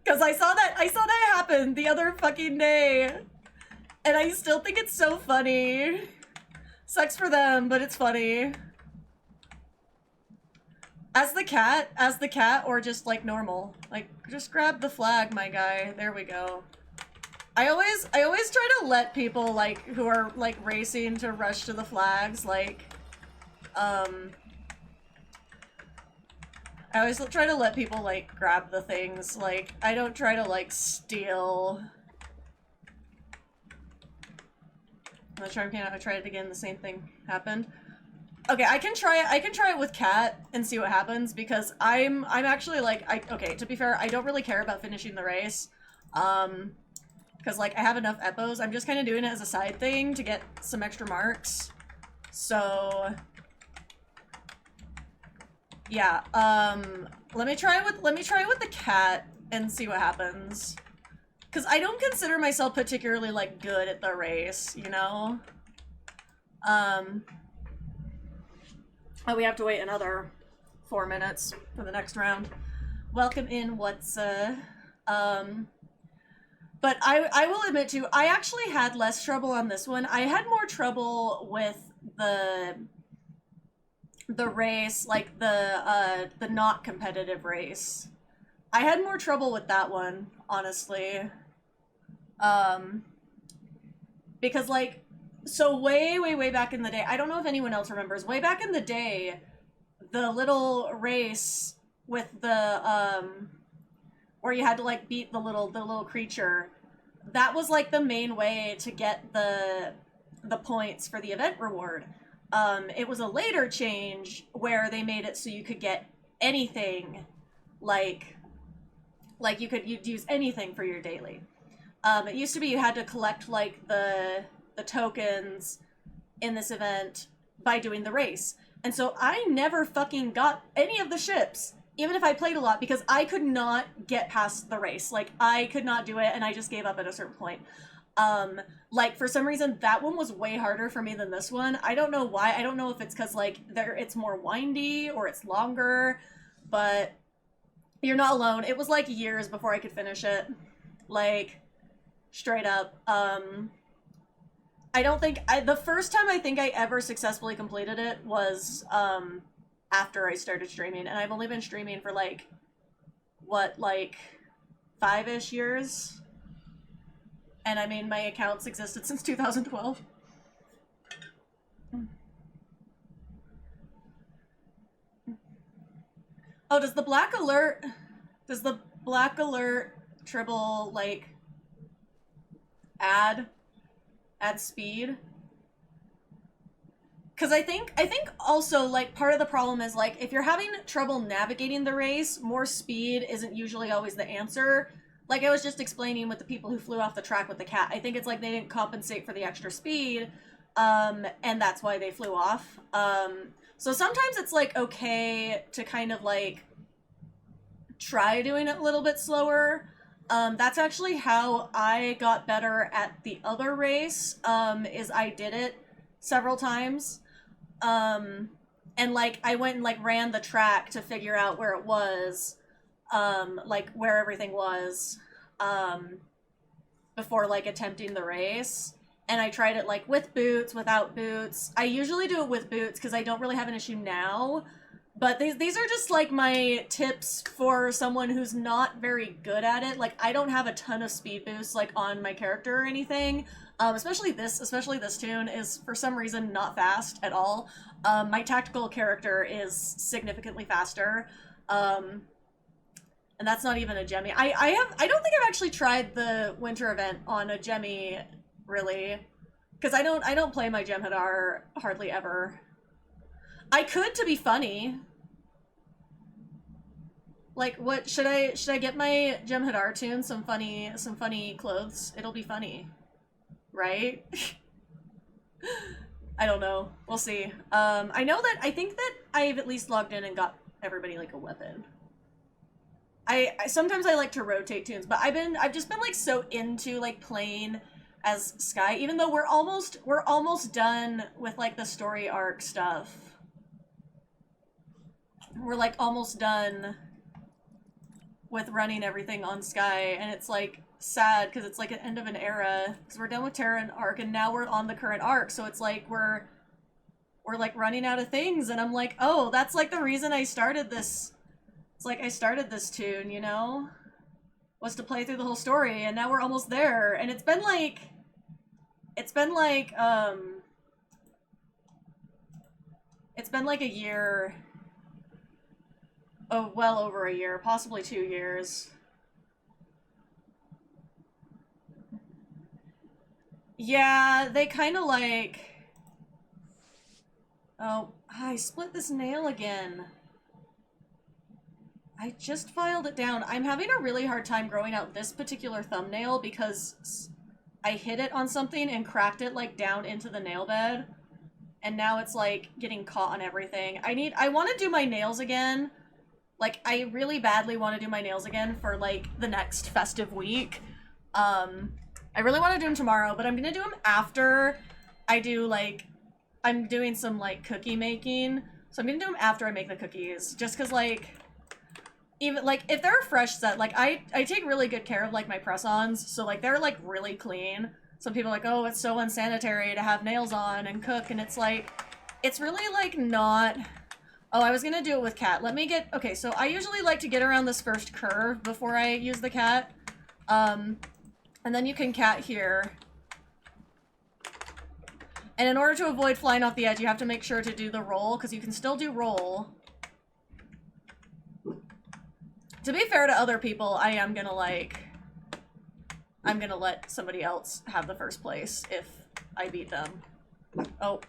Cause I saw that happen the other fucking day. And I still think it's so funny. Sucks for them, but it's funny. As the cat, or just like normal. Like, just grab the flag, my guy. There we go. I always try to let people, like, who are, like, racing to rush to the flags, like, I always try to let people, like, grab the things. Like, I don't try to, like, steal. I'm not sure I tried it again, the same thing happened. Okay, I can try it with Cat and see what happens, because I'm actually, like, okay, to be fair, I don't really care about finishing the race. Because, like, I have enough epos. I'm just kind of doing it as a side thing to get some extra marks. So, yeah, let me try it with the cat and see what happens. Because I don't consider myself particularly, like, good at the race, you know? Oh, we have to wait another 4 minutes for the next round. Welcome in, what's, But I will admit too, I actually had less trouble on this one. I had more trouble with the race, like the not competitive race. I had more trouble with that one, honestly. Because, like, so way back in the day, I don't know if anyone else remembers, way back in the day, the little race with the, where you had to, like, beat the little creature, that was, like, the main way to get the points for the event reward. It was a later change where they made it so you could get anything, like you'd use anything for your daily. It used to be you had to collect, like, the tokens in this event by doing the race. And so I never fucking got any of the ships, even if I played a lot, because I could not get past the race. Like, I could not do it, and I just gave up at a certain point. Like, for some reason, that one was way harder for me than this one. I don't know why. I don't know if it's because, like, it's more windy, or it's longer, but you're not alone. It was, like, years before I could finish it. Like, straight up. I don't think, the first time I think I ever successfully completed it was, after I started streaming, and I've only been streaming for, like, what, like, 5-ish years? And I mean, my account's existed since 2012. Oh, does the black alert tribble, like, add speed? Because I think also, like, part of the problem is, like, if you're having trouble navigating the race, more speed isn't usually always the answer. Like I was just explaining with the people who flew off the track with the cat, I think it's like they didn't compensate for the extra speed, and that's why they flew off. So sometimes it's, like, okay to kind of, like, try doing it a little bit slower. That's actually how I got better at the other race, is I did it several times. And, like, I went and, like, ran the track to figure out where it was, like, where everything was, before, like, attempting the race. and I tried it like with boots, without boots. I usually do it with boots because I don't really have an issue now. But these are just like my tips for someone who's not very good at it. Like I don't have a ton of speed boosts like on my character or anything. Especially this tune is for some reason not fast at all. My tactical character is significantly faster. And that's not even a Gemmy. I don't think I've actually tried the winter event on a Gemmy, really. Because I don't play my Jem'Hadar hardly ever. I could to be funny. Like, what should I get my Jem'Hadar tune some funny clothes? It'll be funny. Right? I don't know. We'll see. I think that I've at least logged in and got everybody like a weapon. I sometimes I like to rotate tunes, but I've just been like so into like playing as Skye, even though we're almost done with like the story arc stuff. We're like almost done with running everything on Skye, and it's like sad because it's like an end of an era because we're done with Terran arc and now we're on the current arc, so it's like we're like running out of things, and I'm like, oh, that's like the reason I started this. It's like I started this tune, you know, was to play through the whole story, and now we're almost there, and it's been like a year. Oh, well over a year, possibly 2 years. Yeah, they kind of like... Oh, I split this nail again. I just filed it down. I'm having a really hard time growing out this particular thumbnail because I hit it on something and cracked it like down into the nail bed. And now it's like getting caught on everything. I want to do my nails again. Like, I really badly want to do my nails again for, like, the next festive week. I really want to do them tomorrow, but I'm going to do them after I do, like, I'm doing some, like, cookie making. So I'm going to do them after I make the cookies. Just because, like, even, like, if they're a fresh set, like, I take really good care of, like, my press-ons. So, like, they're, like, really clean. Some people are like, oh, it's so unsanitary to have nails on and cook. And it's, like, it's really, like, not... Oh, I was gonna do it with cat. Let me get... Okay, so I usually like to get around this first curve before I use the cat. And then you can cat here. And in order to avoid flying off the edge, you have to make sure to do the roll, because you can still do roll. To be fair to other people, I am gonna, like... I'm gonna let somebody else have the first place if I beat them. Oh.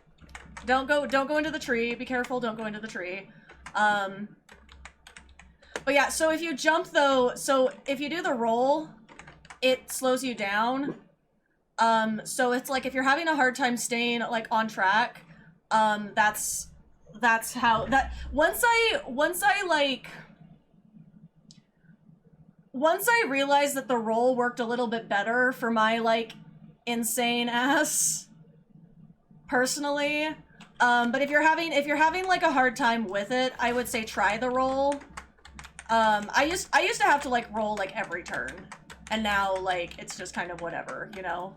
Don't go into the tree. Be careful, don't go into the tree. But yeah, so if you jump though, so if you do the roll, it slows you down. So it's like if you're having a hard time staying like on track, that's how that once I realized that the roll worked a little bit better for my like insane ass personally. But if you're having like a hard time with it, I would say try the roll. I used to have to like roll like every turn, and now like it's just kind of whatever, you know.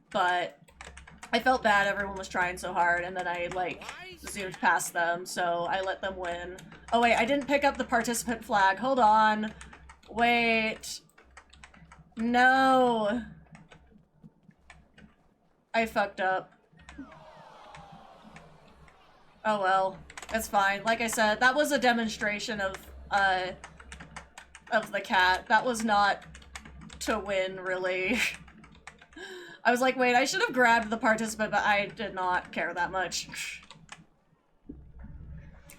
But I felt bad everyone was trying so hard, and then I like zoomed past them, so I let them win. Oh wait, I didn't pick up the participant flag. Hold on. Wait. No. I fucked up. Oh well, it's fine. Like I said, that was a demonstration of the cat. That was not to win, really. I was like, wait, I should have grabbed the participant, but I did not care that much.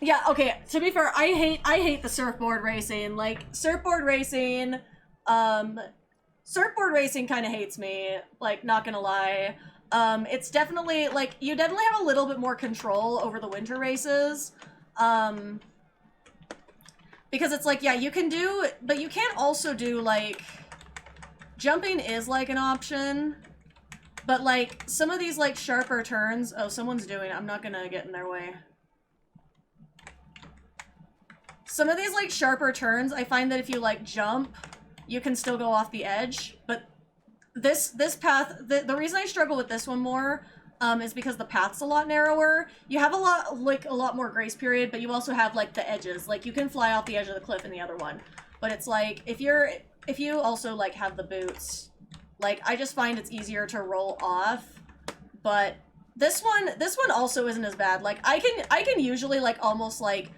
Yeah, okay, to be fair, I hate the surfboard racing. Like, surfboard racing kind of hates me, like, not gonna lie. It's definitely, like, you definitely have a little bit more control over the winter races, because it's like, yeah, you can do, but you can't also do, like, jumping is, like, an option, but, like, some of these, like, sharper turns, oh, someone's doing it, I'm not gonna get in their way. Some of these, like, sharper turns, I find that if you, like, jump, you can still go off the edge, but this path, the reason I struggle with this one more is because the path's a lot narrower. You have a lot more grace period, but you also have like the edges. Like you can fly off the edge of the cliff in the other one. But it's like if you also like have the boots, like I just find it's easier to roll off. But this one also isn't as bad. Like I can usually like almost like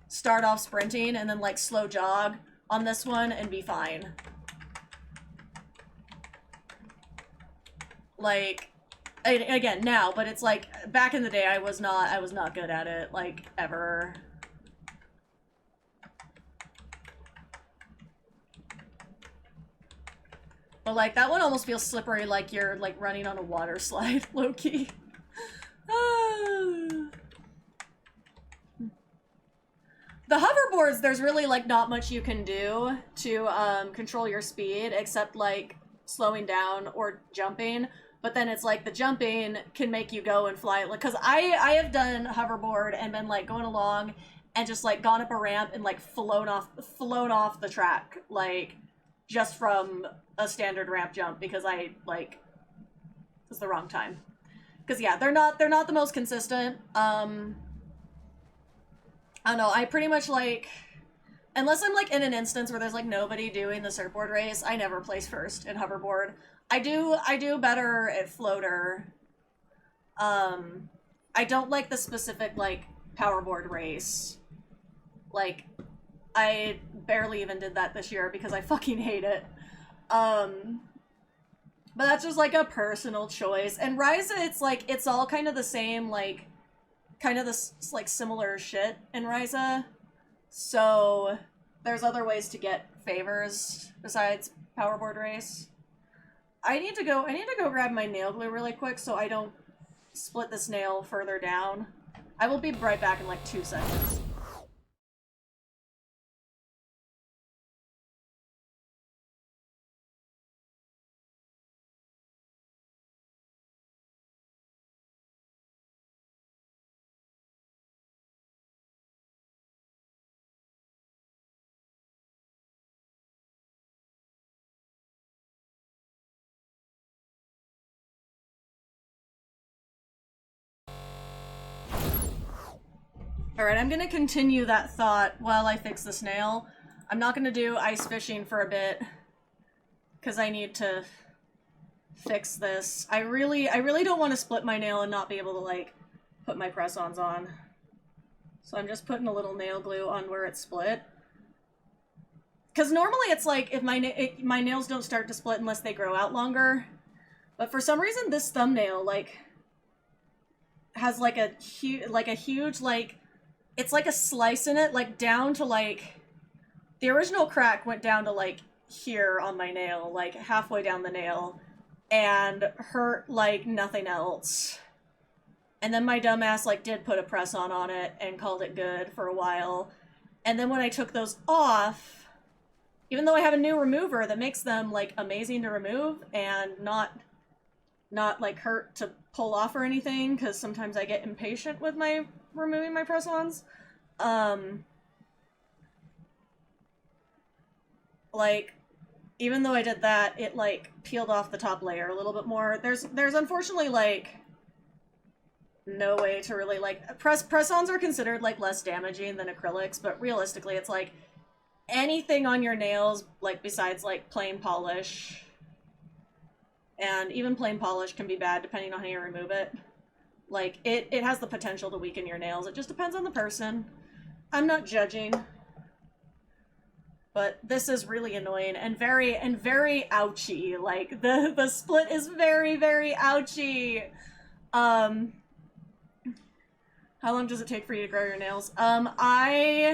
start off sprinting and then like slow jog on this one and be fine. Like again now, but it's like back in the day I was not good at it, like ever. But like that one almost feels slippery, like you're like running on a water slide, low-key. The hoverboards, there's really like not much you can do to control your speed except like slowing down or jumping. But then it's like the jumping can make you go and fly. Like, cause I have done hoverboard and been like going along and just like gone up a ramp and like flown off the track, like just from a standard ramp jump because I like it's the wrong time. Cause yeah, they're not the most consistent. I don't know. I pretty much like, unless I'm like in an instance where there's like nobody doing the surfboard race, I never place first in hoverboard. I do better at floater. I don't like the specific like powerboard race. Like, I barely even did that this year because I fucking hate it. But that's just like a personal choice. And Ryza, it's like, it's all kind of the same, like, kind of this like similar shit in Ryza. So there's other ways to get favors besides powerboard race. I need to go grab my nail glue really quick so I don't split this nail further down. I will be right back in like 2 seconds. Alright, I'm gonna continue that thought while I fix this nail. I'm not gonna do ice fishing for a bit, because I need to fix this. I really don't want to split my nail and not be able to, like, put my press-ons on. So I'm just putting a little nail glue on where it's split. Because normally it's like, if my nails don't start to split unless they grow out longer. But for some reason, this thumbnail, like, has, like, a huge, like, it's like a slice in it, like down to like, the original crack went down to like here on my nail, like halfway down the nail, and hurt like nothing else. And then my dumbass like did put a press-on it and called it good for a while. And then when I took those off, even though I have a new remover that makes them like amazing to remove and not like hurt to pull off or anything, because sometimes I get impatient with my removing my press-ons. Like, even though I did that, it like peeled off the top layer a little bit more. There's unfortunately like no way to really like press-ons are considered like less damaging than acrylics, but realistically it's like anything on your nails, like besides like plain polish, and even plain polish can be bad depending on how you remove it. Like, it has the potential to weaken your nails. It just depends on the person. I'm not judging. But this is really annoying and very ouchy. Like, the split is very, very ouchy. How long does it take for you to grow your nails? I'll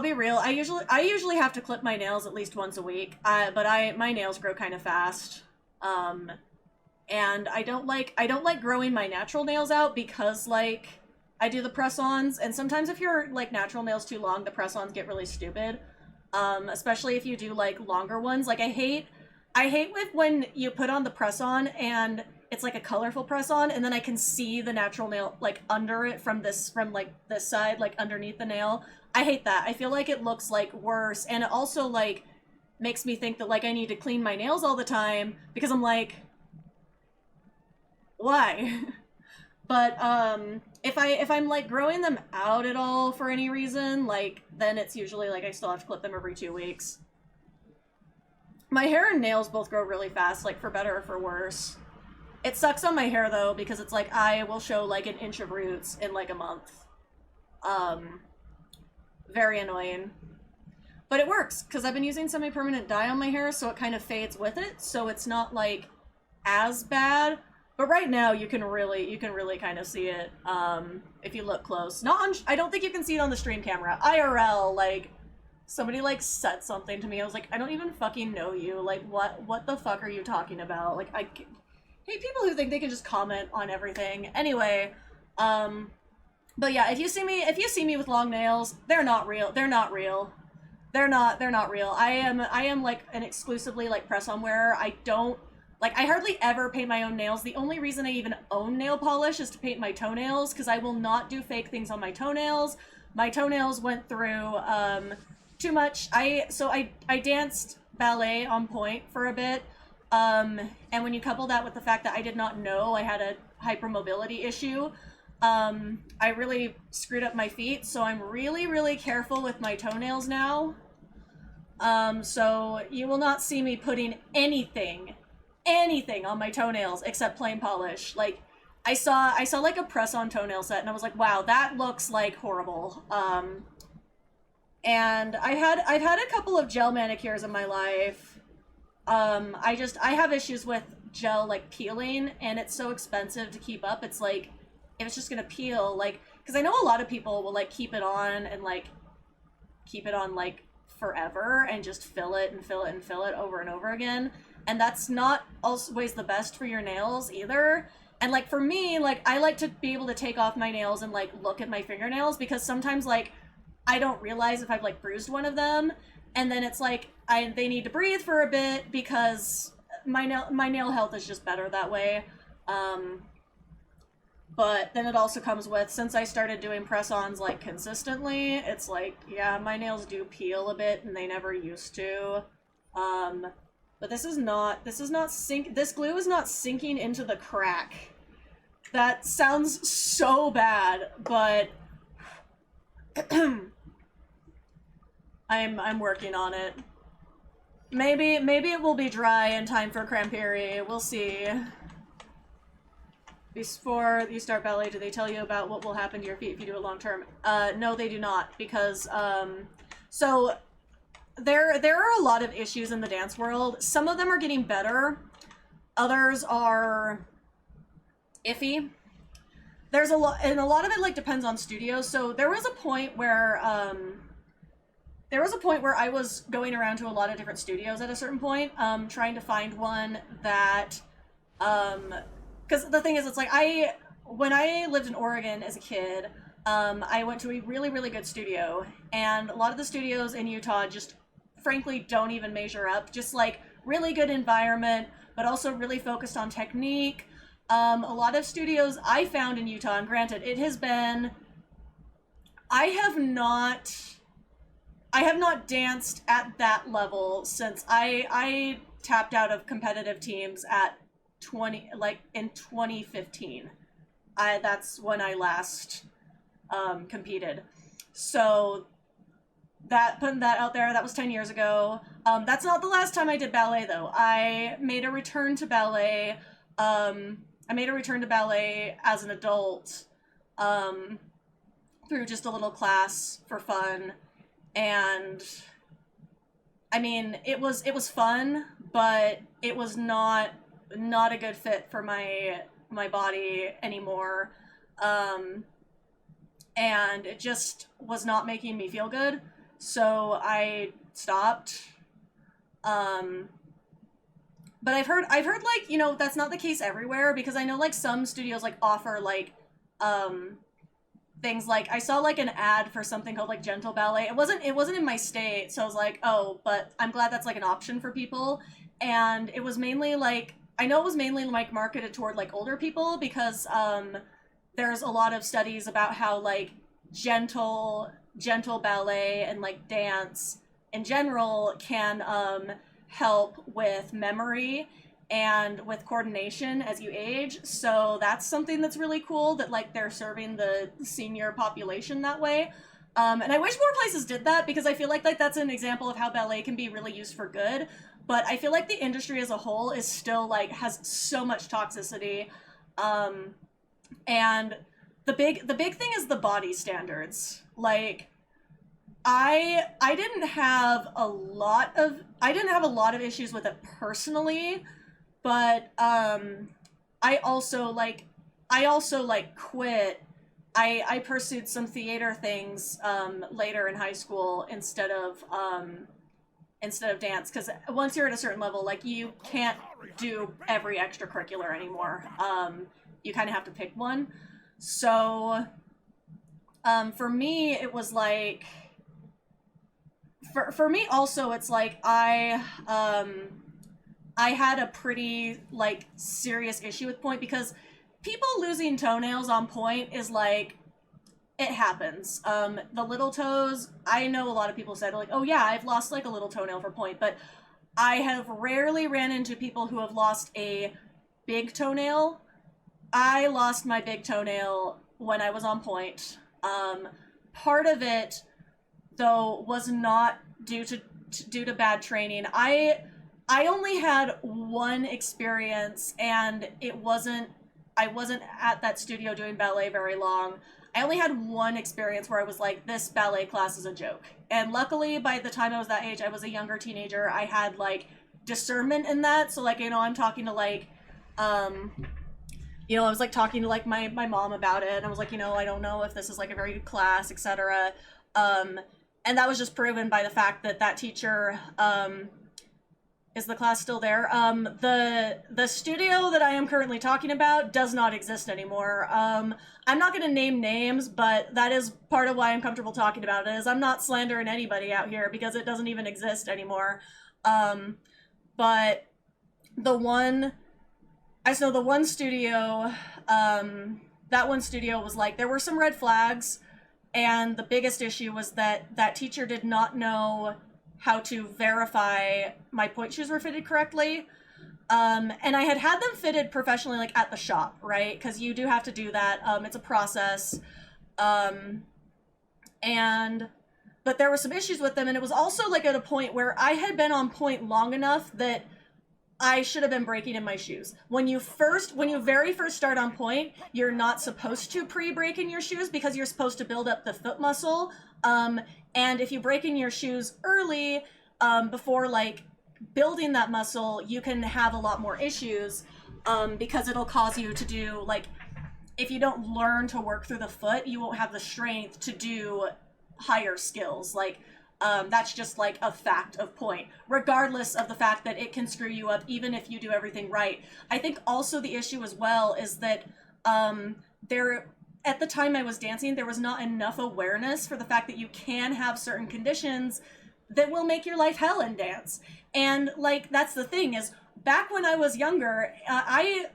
be real. I usually have to clip my nails at least once a week. But my nails grow kind of fast. And I don't like growing my natural nails out because, like, I do the press-ons, and sometimes if your, like, natural nails too long, the press-ons get really stupid. Especially if you do, like, longer ones. Like, I hate with when you put on the press-on and it's, like, a colorful press-on, and then I can see the natural nail, like, under it from, like, this side, like, underneath the nail. I hate that. I feel like it looks, like, worse, and it also, like, makes me think that like I need to clean my nails all the time because I'm like, why? But if I'm like growing them out at all for any reason, like then it's usually like I still have to clip them every 2 weeks. My hair and nails both grow really fast, like for better or for worse. It sucks on my hair though because it's like I will show like an inch of roots in like a month. Very annoying. But it works because I've been using semi-permanent dye on my hair, so it kind of fades with it, so it's not like as bad. But right now you can really kind of see it if you look close. Not on, I don't think you can see it on the stream camera. IRL, like somebody like said something to me. I was like, I don't even fucking know you. Like what the fuck are you talking about? Like I hate people who think they can just comment on everything. Anyway, but yeah, if you see me with long nails, they're not real. They're not real. They're not real. I am like an exclusively like press-on wearer. I don't like, I hardly ever paint my own nails. The only reason I even own nail polish is to paint my toenails, because I will not do fake things on my toenails. My toenails went through too much. I danced ballet on point for a bit. And when you couple that with the fact that I did not know I had a hypermobility issue, I really screwed up my feet, so I'm really careful with my toenails now. So you will not see me putting anything on my toenails except plain polish. Like, I saw like a press-on toenail set and I was like, wow, that looks like horrible. And I've had a couple of gel manicures in my life. I have issues with gel like peeling, and it's so expensive to keep up. It's like, if it's just gonna peel, like, because I know a lot of people will like keep it on and like keep it on like forever and just fill it and fill it and fill it over and over again, and that's not always the best for your nails either. And like for me, like I like to be able to take off my nails and like look at my fingernails, because sometimes like I don't realize if I've like bruised one of them, and then it's like they need to breathe for a bit, because my nail health is just better that way. But then it also comes with, since I started doing press-ons like consistently, it's like, yeah, my nails do peel a bit and they never used to. But this glue is not sinking into the crack. That sounds so bad, but I'm working on it. Maybe it will be dry in time for Cramperi. We'll see. Before you start ballet, do they tell you about what will happen to your feet if you do it long term? No, they do not, because so there are a lot of issues in the dance world. Some of them are getting better, others are iffy. There's a lot, and a lot of it like depends on studios. So there was a point where I was going around to a lot of different studios at a certain point, trying to find one that because the thing is, it's like when I lived in Oregon as a kid, I went to a really good studio, and a lot of the studios in Utah just frankly don't even measure up. Just like really good environment, but also really focused on technique. A lot of studios I found in Utah, and granted, it has been, I have not danced at that level since I tapped out of competitive teams at in 2015. That's when I last competed. So putting that out there, that was 10 years ago. That's not the last time I did ballet though. I made a return to ballet. As an adult, through just a little class for fun. And I mean, it was fun, but it was not a good fit for my body anymore. And it just was not making me feel good. So I stopped. But I've heard like, you know, that's not the case everywhere, because I know like some studios like offer like things like, I saw like an ad for something called like gentle ballet. It wasn't in my state, so I was like, oh, but I'm glad that's like an option for people. And it was mainly like, I know it was mainly like marketed toward like older people, because there's a lot of studies about how like gentle ballet and like dance in general can help with memory and with coordination as you age. So that's something that's really cool, that like they're serving the senior population that way. And I wish more places did that, because I feel like that's an example of how ballet can be really used for good. But I feel like the industry as a whole is still like has so much toxicity. And the big thing is the body standards. Like I didn't have a lot of issues with it personally, but I also quit. I pursued some theater things later in high school instead of dance, because once you're at a certain level, like you can't do every extracurricular anymore. You kind of have to pick one. So for me, it was like, for me also, it's like I had a pretty like serious issue with point, because people losing toenails on point is like, it happens. The little toes, I know a lot of people said like, oh yeah, I've lost like a little toenail for point, but I have rarely ran into people who have lost a big toenail. I lost my big toenail when I was on point. Part of it, though, was not due to bad training. I only had one experience, and I wasn't at that studio doing ballet very long. I only had one experience where I was like, this ballet class is a joke. And luckily, by the time I was that age, I was a younger teenager. I had like discernment in that. So like, I'm talking to like, I was like talking to like my mom about it, and I was like, I don't know if this is like a very good class, etc. And that was just proven by the fact that teacher, is the class still there? The studio that I am currently talking about does not exist anymore. I'm not gonna name names, but that is part of why I'm comfortable talking about it, is I'm not slandering anybody out here, because it doesn't even exist anymore. But the one studio, that one studio was like, there were some red flags, and the biggest issue was that teacher did not know how to verify my point shoes were fitted correctly. And I had them fitted professionally, like at the shop, right? Because you do have to do that. It's a process. But there were some issues with them, and it was also like at a point where I had been on point long enough that I should have been breaking in my shoes. When you very first start on point, you're not supposed to pre-break in your shoes, because you're supposed to build up the foot muscle. And if you break in your shoes early, before like building that muscle, you can have a lot more issues, because it'll cause you to do like, if you don't learn to work through the foot, you won't have the strength to do higher skills. Like, that's just like a fact of point, regardless of the fact that it can screw you up even if you do everything right. I think also the issue as well is that at the time I was dancing, there was not enough awareness for the fact that you can have certain conditions that will make your life hell in dance. And like, that's the thing, is back when I was younger, I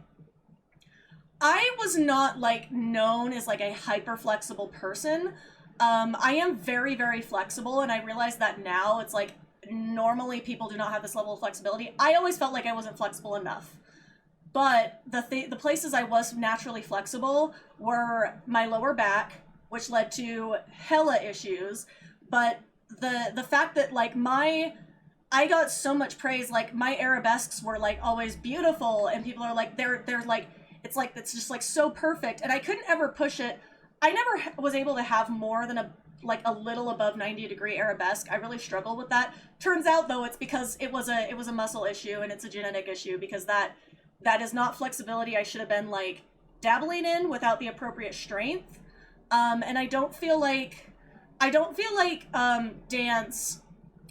was not like known as like a hyper flexible person. I am very, very flexible, and I realize that now. It's like, normally people do not have this level of flexibility. I always felt like I wasn't flexible enough. But the places I was naturally flexible were my lower back, which led to hella issues. But the fact that like I got so much praise, like my arabesques were like always beautiful, and people are like, they're like, it's just like so perfect, and I couldn't ever push it. I never was able to have more than a little above 90-degree arabesque. I really struggled with that. Turns out though, it's because it was a muscle issue, and it's a genetic issue, because that is not flexibility I should have been like dabbling in without the appropriate strength. And I don't feel like dance,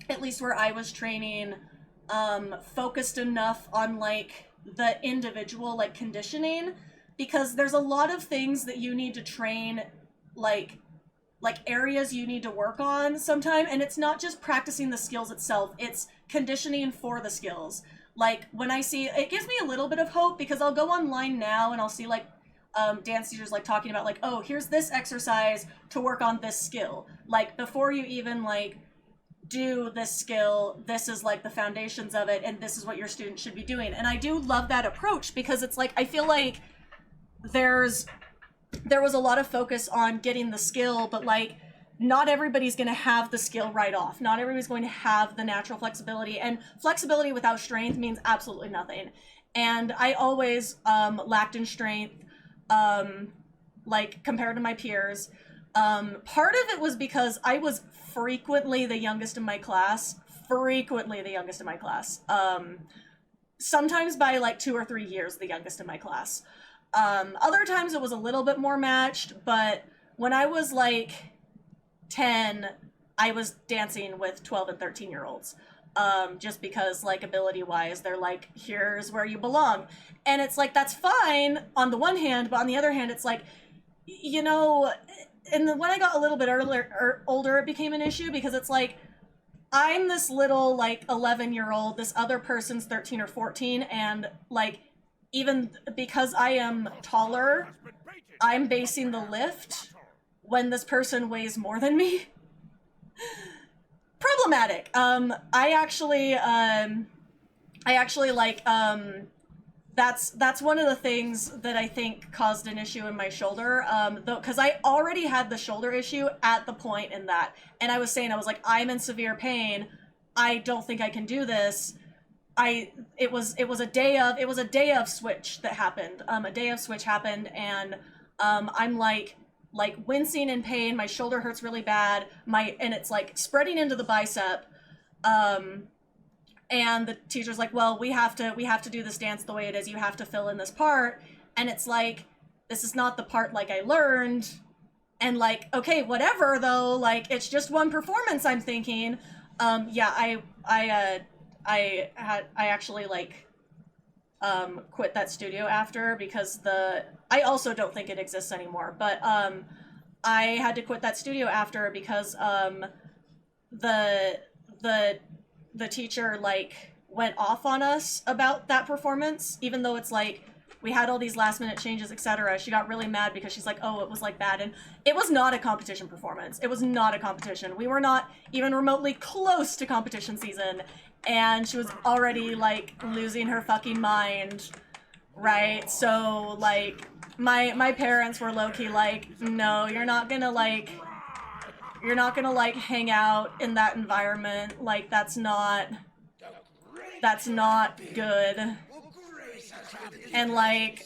at least where I was training, focused enough on like the individual like conditioning, because there's a lot of things that you need to train, like areas you need to work on sometime, and it's not just practicing the skills itself, it's conditioning for the skills. Like, when I see, it gives me a little bit of hope, because I'll go online now and I'll see like dance teachers like talking about like, oh, here's this exercise to work on this skill. Like, before you even like do this skill, this is like the foundations of it, and this is what your student should be doing. And I do love that approach because it's like, I feel like there was a lot of focus on getting the skill, but like, not everybody's going to have the skill right off. Not everybody's going to have the natural flexibility, and flexibility without strength means absolutely nothing. And I always lacked in strength, like compared to my peers. Part of it was because I was frequently the youngest in my class, sometimes by like 2 or 3 years, the youngest in my class. Other times it was a little bit more matched, but when I was like 10, I was dancing with 12 and 13-year-olds. Just because, like, ability-wise, they're like, here's where you belong. And it's like, that's fine on the one hand, but on the other hand, it's like, you know, and when I got a little bit older, it became an issue because it's like, I'm this little, like, 11-year-old, this other person's 13 or 14, and, like, even because I am taller, I'm basing the lift when this person weighs more than me. Problematic. I actually like, that's one of the things that I think caused an issue in my shoulder, though, because I already had the shoulder issue at the point in that, and I was saying, I was like, I'm in severe pain, I don't think I can do this. It was a day of switch that happened, and I'm like wincing in pain, my shoulder hurts really bad, and it's like spreading into the bicep, and the teacher's like, well, we have to do this dance the way it is, you have to fill in this part, and it's like, this is not the part like I learned, and like, okay, whatever though, like, it's just one performance, I'm thinking. Yeah, I actually like quit that studio after, because I also don't think it exists anymore, but I had to quit that studio after because the teacher like went off on us about that performance, even though it's like we had all these last minute changes, etc. She got really mad because she's like, oh, it was like bad, and it was not a competition performance. It was not a competition. We were not even remotely close to competition season, and she was already like losing her fucking mind, right? So like my parents were low-key like, no, you're not gonna like hang out in that environment, like that's not good. And like,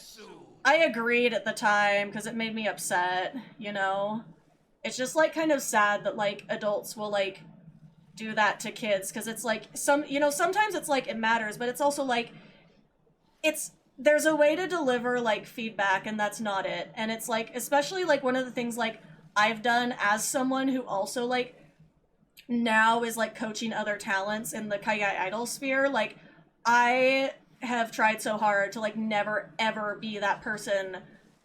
I agreed at the time because it made me upset, you know? It's just like kind of sad that like adults will like do that to kids, because it's like, sometimes it's like it matters, but it's also like, there's a way to deliver like feedback, and that's not it. And it's like, especially like one of the things like I've done as someone who also like now is like coaching other talents in the Kaigai Idol sphere, like I have tried so hard to like never ever be that person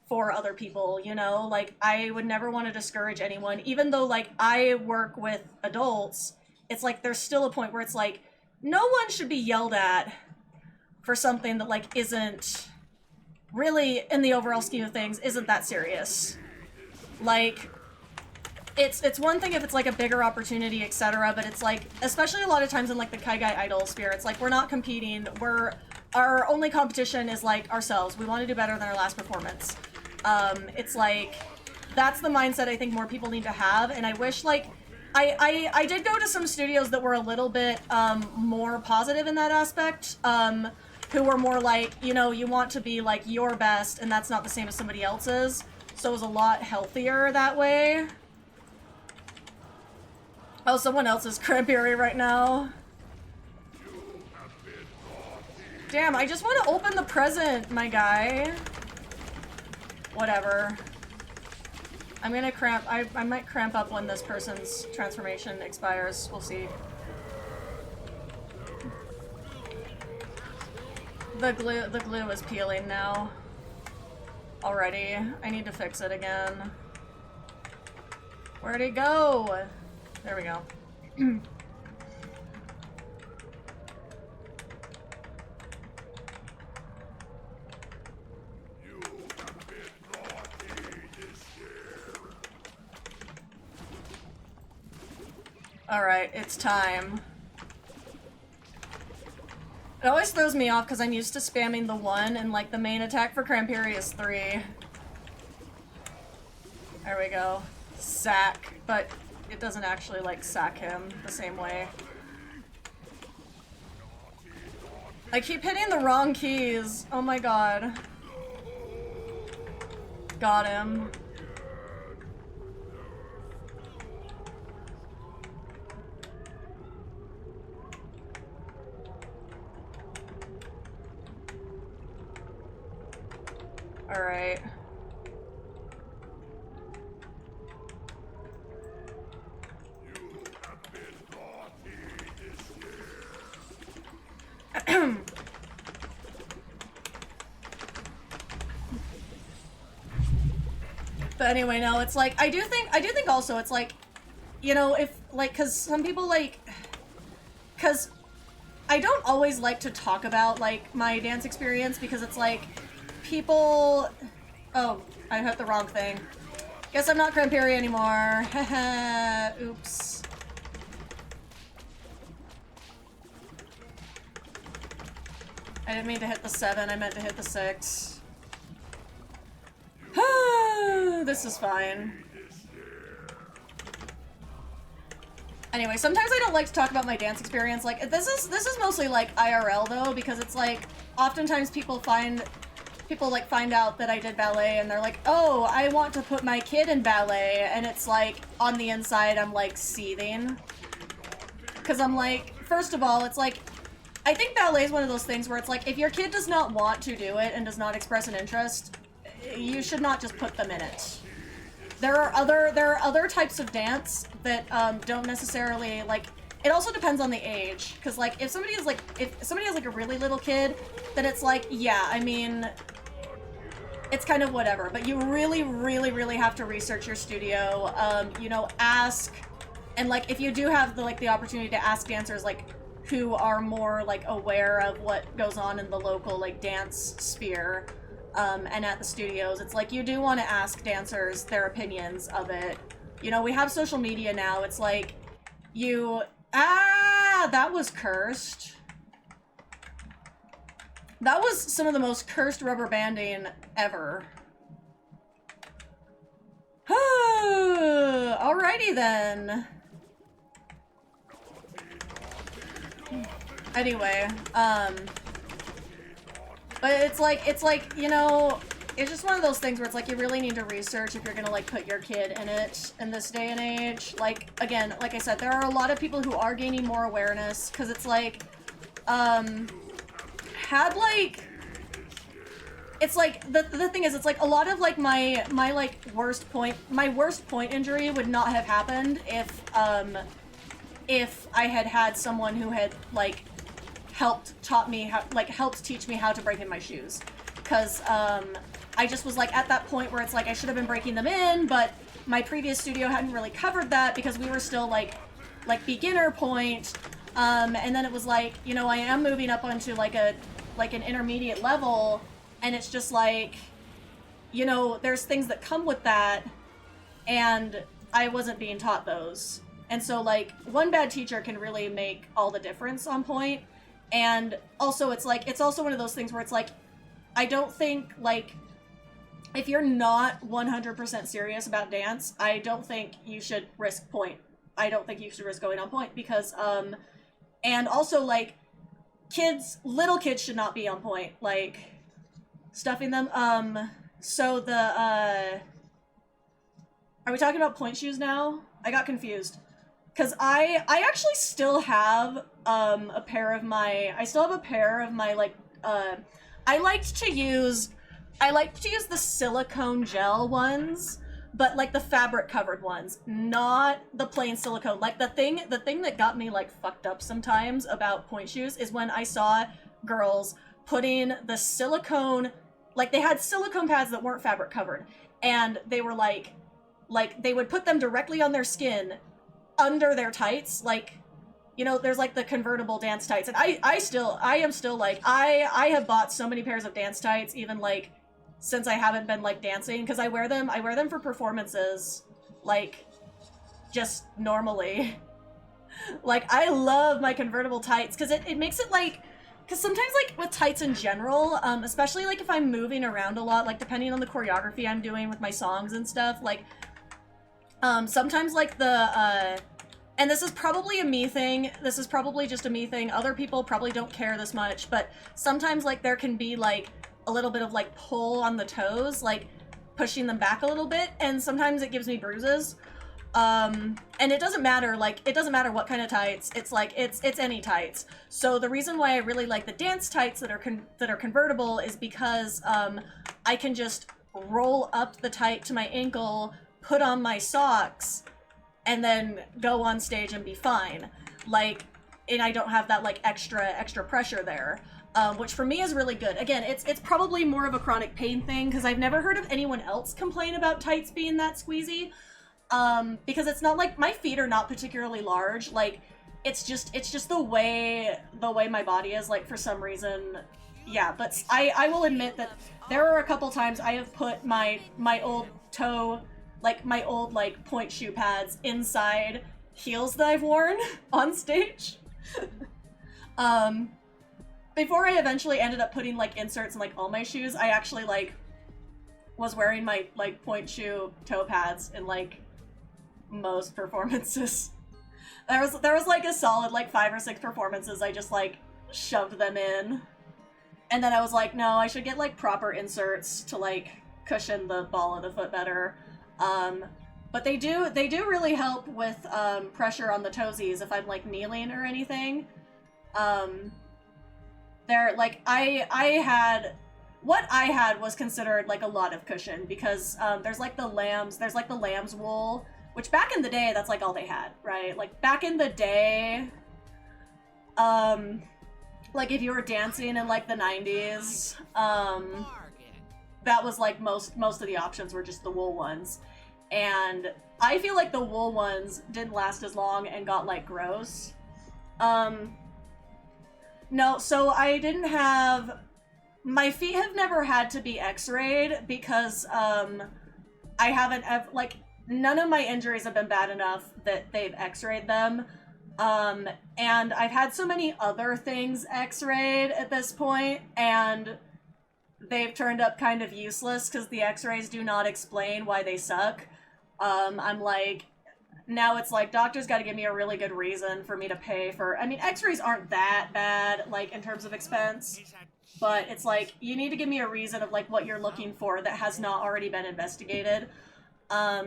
for other people, you know? Like I would never want to discourage anyone, even though like I work with adults. It's like there's still a point where it's like no one should be yelled at for something that like isn't really, in the overall scheme of things, isn't that serious. Like it's one thing if it's like a bigger opportunity, etc., but it's like, especially a lot of times in like the Kaigai Idol sphere, it's like we're not competing, our only competition is like ourselves. We want to do better than our last performance. It's like, that's the mindset I think more people need to have, and I wish like, I did go to some studios that were a little bit more positive in that aspect, who were more like, you know, you want to be like your best, and that's not the same as somebody else's, so it was a lot healthier that way. Oh, someone else is cranberry right now. Damn, I just want to open the present, my guy. Whatever. I'm gonna cramp. I might cramp up when this person's transformation expires. We'll see. The glue is peeling now. Already. I need to fix it again. Where'd it go? There we go. Alright, it's time. It always throws me off because I'm used to spamming the 1 and like the main attack for Crampiri is 3. There we go. Sack, but it doesn't actually like sack him the same way. I keep hitting the wrong keys. Oh my god. Got him. All right. But anyway, no, it's like, I do think also it's like, you know, if, like, cause some people like, cause I don't always like to talk about, like, my dance experience because it's like, people, oh, I hit the wrong thing. Guess I'm not Crampiri anymore. Haha, oops. I didn't mean to hit the 7, I meant to hit the 6. This is fine. Anyway, sometimes I don't like to talk about my dance experience. Like, this is mostly like IRL though, because it's like oftentimes people find out that I did ballet and they're like, oh, I want to put my kid in ballet, and it's like on the inside I'm like seething. Cause I'm like, first of all, it's like, I think ballet is one of those things where it's like, if your kid does not want to do it and does not express an interest, you should not just put them in it. There are other types of dance that don't necessarily like. It also depends on the age, because like if somebody has like a really little kid, then it's like, yeah, I mean, it's kind of whatever. But you really have to research your studio. You know, ask, and like if you do have the opportunity to ask dancers like who are more like aware of what goes on in the local like dance sphere. And at the studios, it's like you do want to ask dancers their opinions of it. You know, we have social media now. It's like that was cursed. That was some of the most cursed rubber banding ever. Alrighty then. Anyway, but it's like, you know, it's just one of those things where it's like you really need to research if you're gonna like put your kid in it in this day and age. Like, again, like I said, there are a lot of people who are gaining more awareness, because it's like, it's like, the thing is, it's like a lot of like my worst point injury would not have happened if I had someone who had like helped teach me how to break in my shoes, because I just was like at that point where it's like I should have been breaking them in, but my previous studio hadn't really covered that because we were still like beginner point, and then it was like, you know, I am moving up onto like an intermediate level, and it's just like, you know, there's things that come with that, and I wasn't being taught those. And so like one bad teacher can really make all the difference on point. And also, it's like, it's also one of those things where it's like, I don't think, like, if you're not 100% serious about dance, I don't think you should risk point. I don't think you should risk going on point, because, and also, like, little kids should not be on point, like, stuffing them, so are we talking about point shoes now? I got confused. Because I actually still have a pair of my like I liked to use the silicone gel ones, but like the fabric covered ones, not the plain silicone. Like the thing that got me like fucked up sometimes about point shoes is when I saw girls putting the silicone, like they had silicone pads that weren't fabric covered, and they were like they would put them directly on their skin under their tights, like, you know, there's like the convertible dance tights, and I am still like, I have bought so many pairs of dance tights, even like since I haven't been like dancing, because I wear them for performances, like just normally. Like, I love my convertible tights, because it makes it, like, because sometimes, like, with tights in general, especially, like, if I'm moving around a lot, like, depending on the choreography I'm doing with my songs and stuff, like, sometimes, like, and this is probably a me thing, this is probably just a me thing, other people probably don't care this much, but sometimes, like, there can be, like, a little bit of, like, pull on the toes, like, pushing them back a little bit, and sometimes it gives me bruises. And it doesn't matter, like, it doesn't matter what kind of tights, it's like, it's any tights. So the reason why I really like the dance tights that are convertible is because, I can just roll up the tight to my ankle, put on my socks, and then go on stage and be fine. Like, and I don't have that, like, extra pressure there. Which for me is really good. Again, it's probably more of a chronic pain thing, because I've never heard of anyone else complain about tights being that squeezy. Because it's not like, my feet are not particularly large, like, it's just the way my body is, like, for some reason, yeah, but I will admit that there are a couple times I have put my old toe, like, my old, like, point shoe pads inside heels that I've worn on stage. Before I eventually ended up putting, like, inserts in, like, all my shoes, I actually, like, was wearing my, like, point shoe toe pads in, like, most performances. There was like a solid, like, 5 or 6 performances I just, like, shoved them in. And then I was like, no, I should get, like, proper inserts to, like, cushion the ball of the foot better. But they do really help with, pressure on the toesies if I'm, like, kneeling or anything. They're, like, what I had was considered, like, a lot of cushion, because, there's the lamb's wool, which back in the day, that's, like, all they had, right? Like, back in the day, like, if you were dancing in, like, the 90s, that was, like, most of the options were just the wool ones. And I feel like the wool ones didn't last as long and got, like, gross. No, so I didn't have... My feet have never had to be x-rayed because, I haven't like, none of my injuries have been bad enough that they've x-rayed them. And I've had so many other things x-rayed at this point, and they've turned up kind of useless because the x-rays do not explain why they suck. I'm like, now it's like, doctors gotta give me a really good reason for me to pay for... I mean, x-rays aren't that bad, like, in terms of expense, but it's like, you need to give me a reason of, like, what you're looking for that has not already been investigated.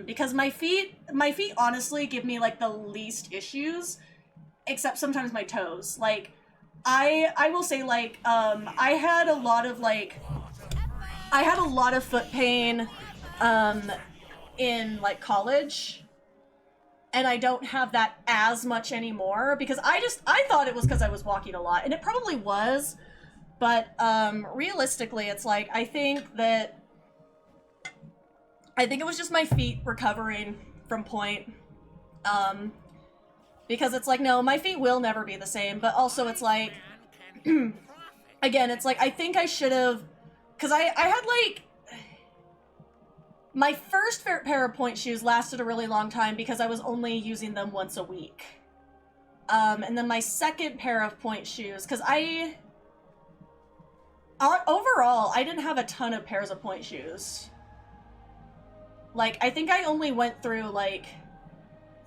Because my feet honestly give me, like, the least issues, except sometimes my toes. Like, I will say, like, I had a lot of foot pain, in, like, college, and I don't have that as much anymore, because I thought it was because I was walking a lot, and it probably was, but, realistically, it's like, I think it was just my feet recovering from point, because it's like, no, my feet will never be the same, but also it's like, again, it's like, I think I should have, because I had, like, my first pair of point shoes lasted a really long time because I was only using them once a week. And then my second pair of point shoes, because overall, I didn't have a ton of pairs of point shoes. Like, I think I only went through, like,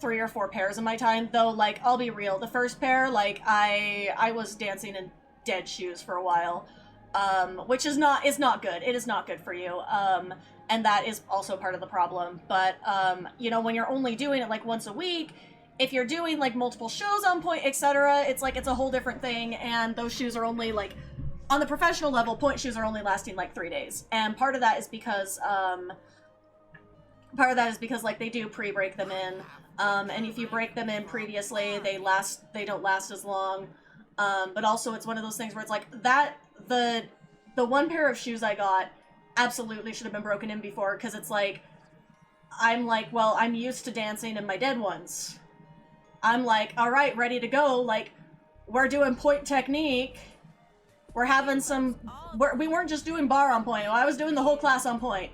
3 or 4 pairs in my time, though, like, I'll be real, the first pair, like, I was dancing in dead shoes for a while, which is not good. It is not good for you, and that is also part of the problem, but, you know, when you're only doing it, like, once a week, if you're doing, like, multiple shows on point, etc., it's, like, it's a whole different thing, and those shoes are only, like, on the professional level, point shoes are only lasting, like, 3 days, and part of that is because, like, they do pre-break them in, and if you break them in previously, they don't last as long, but also it's one of those things where it's like, the one pair of shoes I got absolutely should have been broken in before, because it's like, I'm like, well, I'm used to dancing in my dead ones. I'm like, alright, ready to go, like, we're doing point technique, we're having we weren't just doing bar on point, I was doing the whole class on point.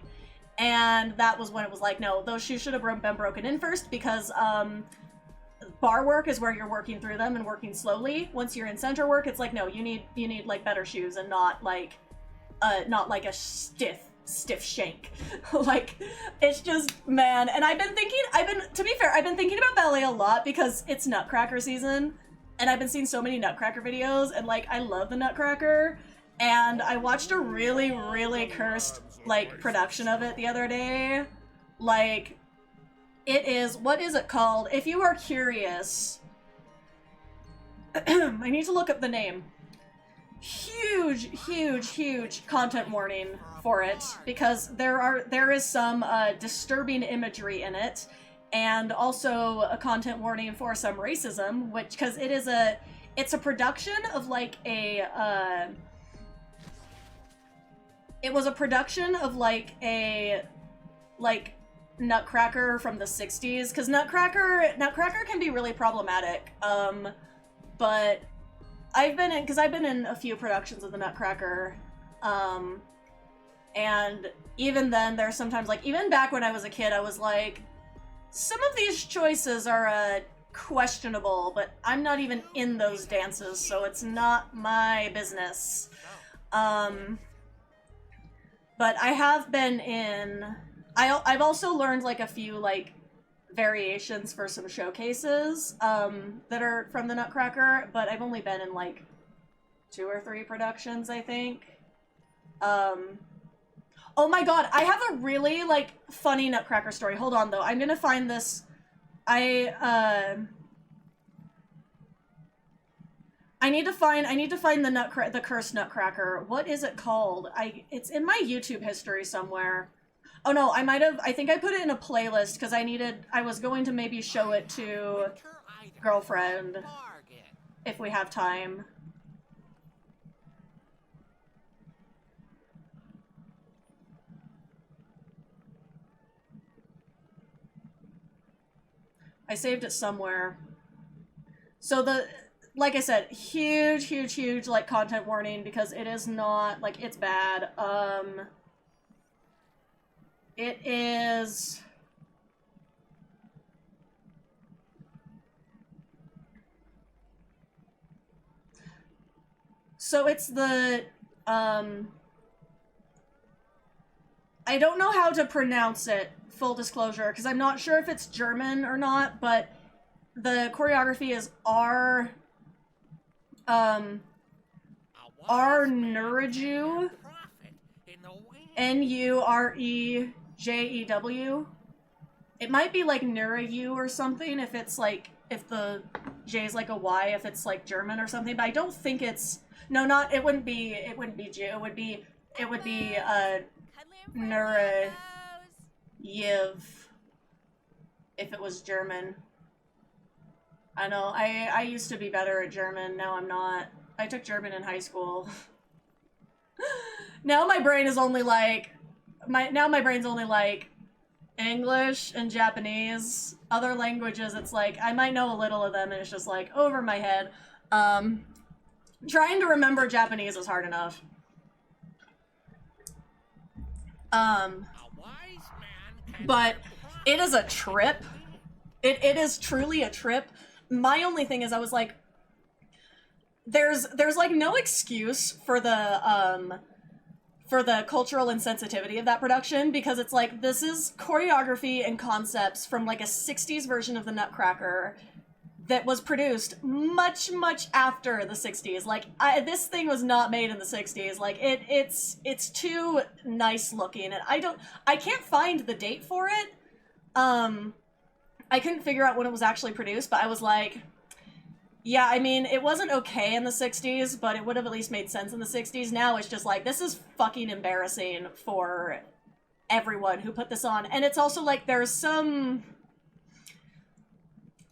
And that was when it was like, no, those shoes should have been broken in first, because, bar work is where you're working through them and working slowly. Once you're in center work, it's like, no, you need like better shoes and not like a stiff shank. Like, it's just, man. And to be fair, I've been thinking about ballet a lot because it's Nutcracker season, and I've been seeing so many Nutcracker videos, and like, I love the Nutcracker, and I watched a really, really cursed, like, production of it the other day. Like, it is, what is it called? If you are curious, I need to look up the name. Huge content warning for it, because there is some disturbing imagery in it, and also a content warning for some racism, which, because it's a production of like it was a production of like a Nutcracker from the 60s, because Nutcracker can be really problematic, but I've been in a few productions of the Nutcracker, and even then, there's sometimes, like, even back when I was a kid, I was like, some of these choices are, questionable, but I'm not even in those dances, so it's not my business. But I have been in, I've also learned, like, a few, like, variations for some showcases, that are from the Nutcracker, but I've only been in, like, 2 or 3 productions, I think. Oh my god, I have a really, like, funny Nutcracker story. Hold on, though. I'm gonna find this. I need to find the cursed Nutcracker. What is it called? It's in my YouTube history somewhere. Oh no, I think I put it in a playlist because I was going to maybe show it to girlfriend if we have time. I saved it somewhere. So like I said, huge, like, content warning, because it is not, like, it's bad. It is... So it's the, I don't know how to pronounce it, full disclosure, because I'm not sure if it's German or not, but the choreography is Nurejew. Nurejew. It might be like Nurejew or something if it's like, if the J is like a Y, if it's like German or something, but I don't think it's, no, not, it wouldn't be Jew, it would be Nurejew if it was German. I know, I used to be better at German, now I'm not. I took German in high school. Now my brain is only like, my brain's only like English and Japanese. Other languages, it's like, I might know a little of them and it's just like over my head. Trying to remember Japanese is hard enough. But it is a trip. It is truly a trip. My only thing is I was like, there's like no excuse for the cultural insensitivity of that production, because it's like, this is choreography and concepts from like a 60s version of the Nutcracker that was produced much after the 60s. Like, this thing was not made in the 60s. Like, it's too nice looking, and I can't find the date for it. I couldn't figure out when it was actually produced, but I was like, yeah, I mean, it wasn't okay in the 60s, but it would have at least made sense in the 60s. Now it's just like, this is fucking embarrassing for everyone who put this on. And it's also like, there's some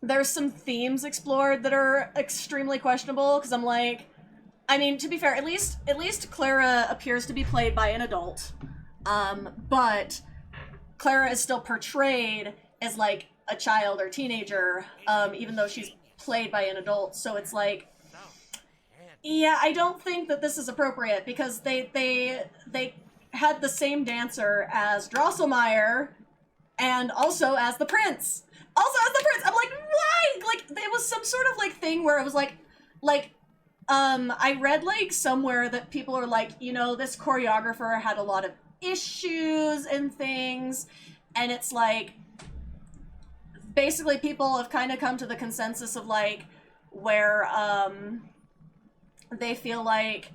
themes explored that are extremely questionable, because I'm like, I mean, to be fair, at least Clara appears to be played by an adult, but Clara is still portrayed as like a child or teenager, even though she's played by an adult. So it's like, yeah, I don't think that this is appropriate, because they had the same dancer as Drosselmeyer and also as the prince. I'm like, what? like, it was some sort of, like, thing where it was, like, I read, like, somewhere that people are like, you know, this choreographer had a lot of issues and things, and it's, like, basically people have kind of come to the consensus of, like, where, they feel like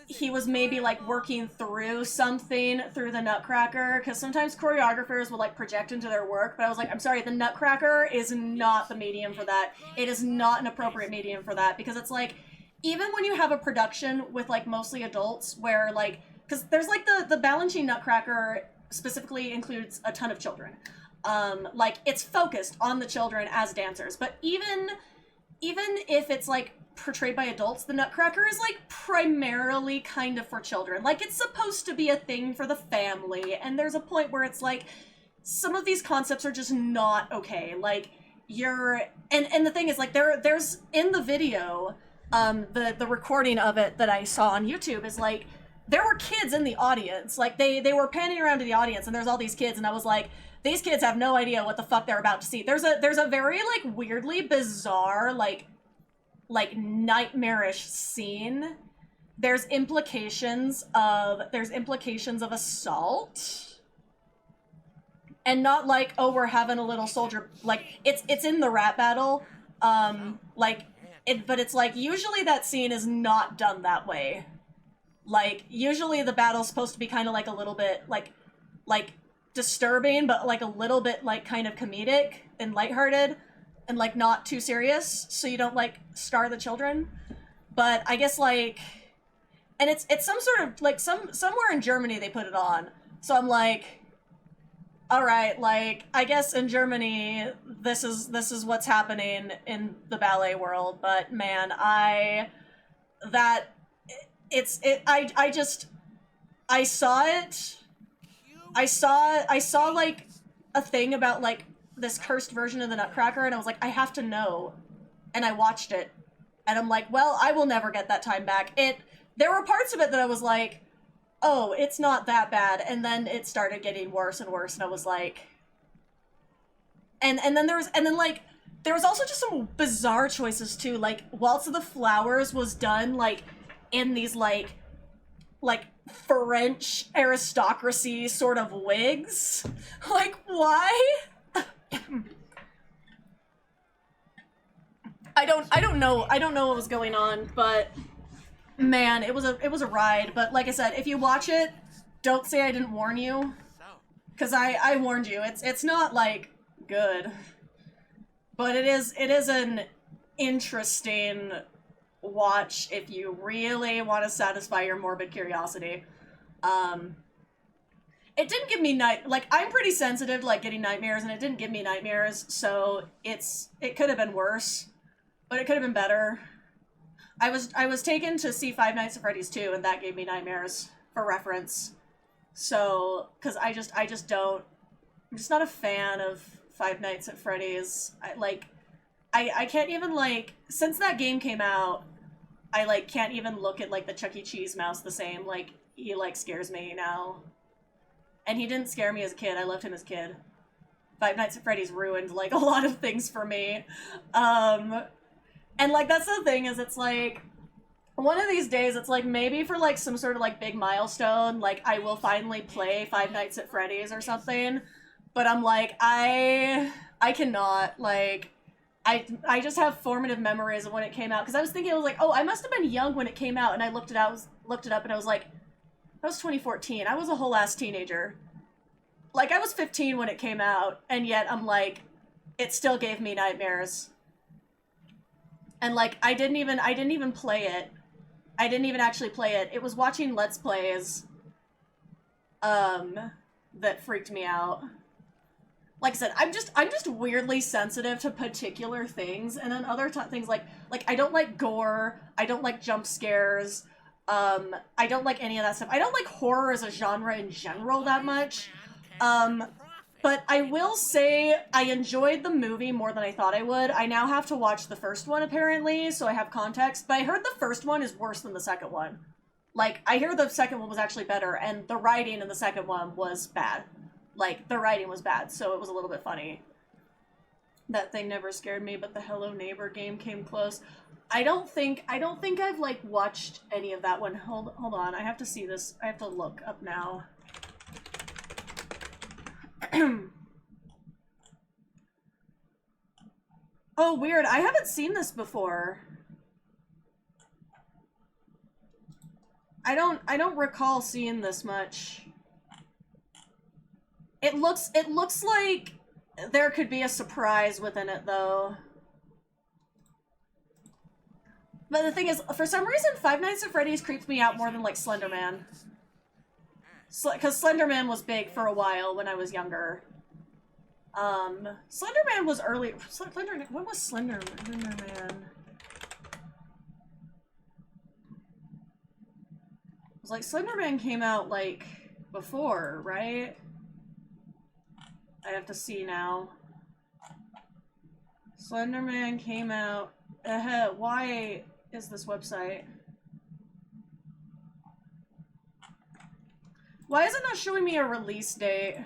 he was maybe, like, working through something through the Nutcracker, because sometimes choreographers will, like, project into their work, but I was like, I'm sorry, the Nutcracker is not the medium for that. It is not an appropriate medium for that, because it's, like, even when you have a production with, like, mostly adults, where, like, because there's, like, the Balanchine Nutcracker specifically includes a ton of children. Like, it's focused on the children as dancers, but even if it's, like, portrayed by adults, the Nutcracker is, like, primarily kind of for children. Like, it's supposed to be a thing for the family, and there's a point where it's, like, some of these concepts are just not okay. Like, and the thing is, like, there's, in the video, the recording of it that I saw on YouTube is, like, there were kids in the audience. Like, they were panning around to the audience, and there's all these kids, and I was like, these kids have no idea what the fuck they're about to see. There's a very, like, weirdly bizarre, like nightmarish scene. There's implications of assault. And not like, oh, we're having a little soldier, like, it's in the rap battle, but it's like, usually that scene is not done that way. Like, usually the battle's supposed to be kind of like a little bit, like, disturbing, but like a little bit, like, kind of comedic and lighthearted, and, like, not too serious, so you don't, like, scar the children. But I guess, like, and it's some sort of, like, somewhere in Germany they put it on. So I'm like, alright, like, I guess in Germany, this is what's happening in the ballet world, but man, I saw, like, a thing about, like, this cursed version of the Nutcracker, and I was like, I have to know. And I watched it, and I'm like, well, I will never get that time back. There were parts of it that I was like, oh, it's not that bad, and then it started getting worse and worse, and I was like, and then there was also just some bizarre choices too. Like, Waltz of the Flowers was done, like, in these, like French aristocracy sort of wigs. Like, why? I don't know what was going on, but man, it was a ride. But like I said, if you watch it, don't say I didn't warn you, because I warned you. It's not, like, good, but it is an interesting watch if you really want to satisfy your morbid curiosity. It didn't give me I'm pretty sensitive to, like, getting nightmares, and it didn't give me nightmares, so it could have been worse, but it could have been better. I was taken to see Five Nights at Freddy's 2, and that gave me nightmares, for reference. So, because I'm just not a fan of Five Nights at Freddy's. I can't even, like, since that game came out, I, like, can't even look at, like, the Chuck E. Cheese mouse the same. Like, he, like, scares me now. And he didn't scare me as a kid. I loved him as a kid. Five Nights at Freddy's ruined, like, a lot of things for me. And, like, that's the thing, is it's, like, one of these days, it's, like, maybe for, like, some sort of, like, big milestone, like, I will finally play Five Nights at Freddy's or something. But I'm, like, I cannot, like, I just have formative memories of when it came out. Because I was thinking, I was like, oh, I must have been young when it came out. And I looked it up, and I was like, that was 2014. I was a whole ass teenager. Like, I was 15 when it came out, and yet I'm like, it still gave me nightmares. And, like, I didn't even play it. I didn't even actually play it. It was watching Let's Plays, that freaked me out. Like I said, I'm just weirdly sensitive to particular things, and then other things, like, I don't like gore, I don't like jump scares, I don't like any of that stuff. I don't like horror as a genre in general that much. But I will say I enjoyed the movie more than I thought I would. I now have to watch the first one, apparently, so I have context. But I heard the first one is worse than the second one. Like, I hear the second one was actually better, and the writing in the second one was bad. Like, the writing was bad, so it was a little bit funny. That thing never scared me, but the Hello Neighbor game came close. I don't think I've like watched any of that one. Hold on, I have to see this. I have to look up now. Oh, weird. I haven't seen this before. I don't recall seeing this much. It looks like there could be a surprise within it though. But the thing is, for some reason, Five Nights at Freddy's creeped me out more than like Slender Man. Because Slender Man was big for a while when I was younger. Slender Man was early. When was Slender Man? It was like Slender Man came out like before, right? I have to see now. Slender Man came out. Why is this website? Why is it not showing me a release date?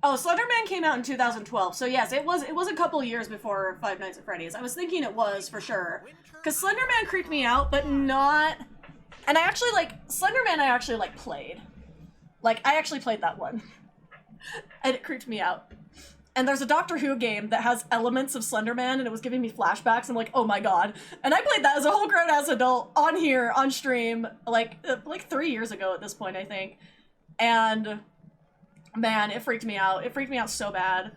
Oh, Slender Man came out in 2012, so yes, it was a couple years before Five Nights at Freddy's. I was thinking it was, for sure. Because Slender Man creeped me out, but not... And I actually, like, Slender Man I actually, like, played. Like, I actually played that one. And it creeped me out. And there's a Doctor Who game that has elements of Slender Man, and it was giving me flashbacks. I'm like, oh my god. And I played that as a whole grown-ass adult on here, on stream, like 3 years ago at this point, I think. And... man, it freaked me out. It freaked me out so bad.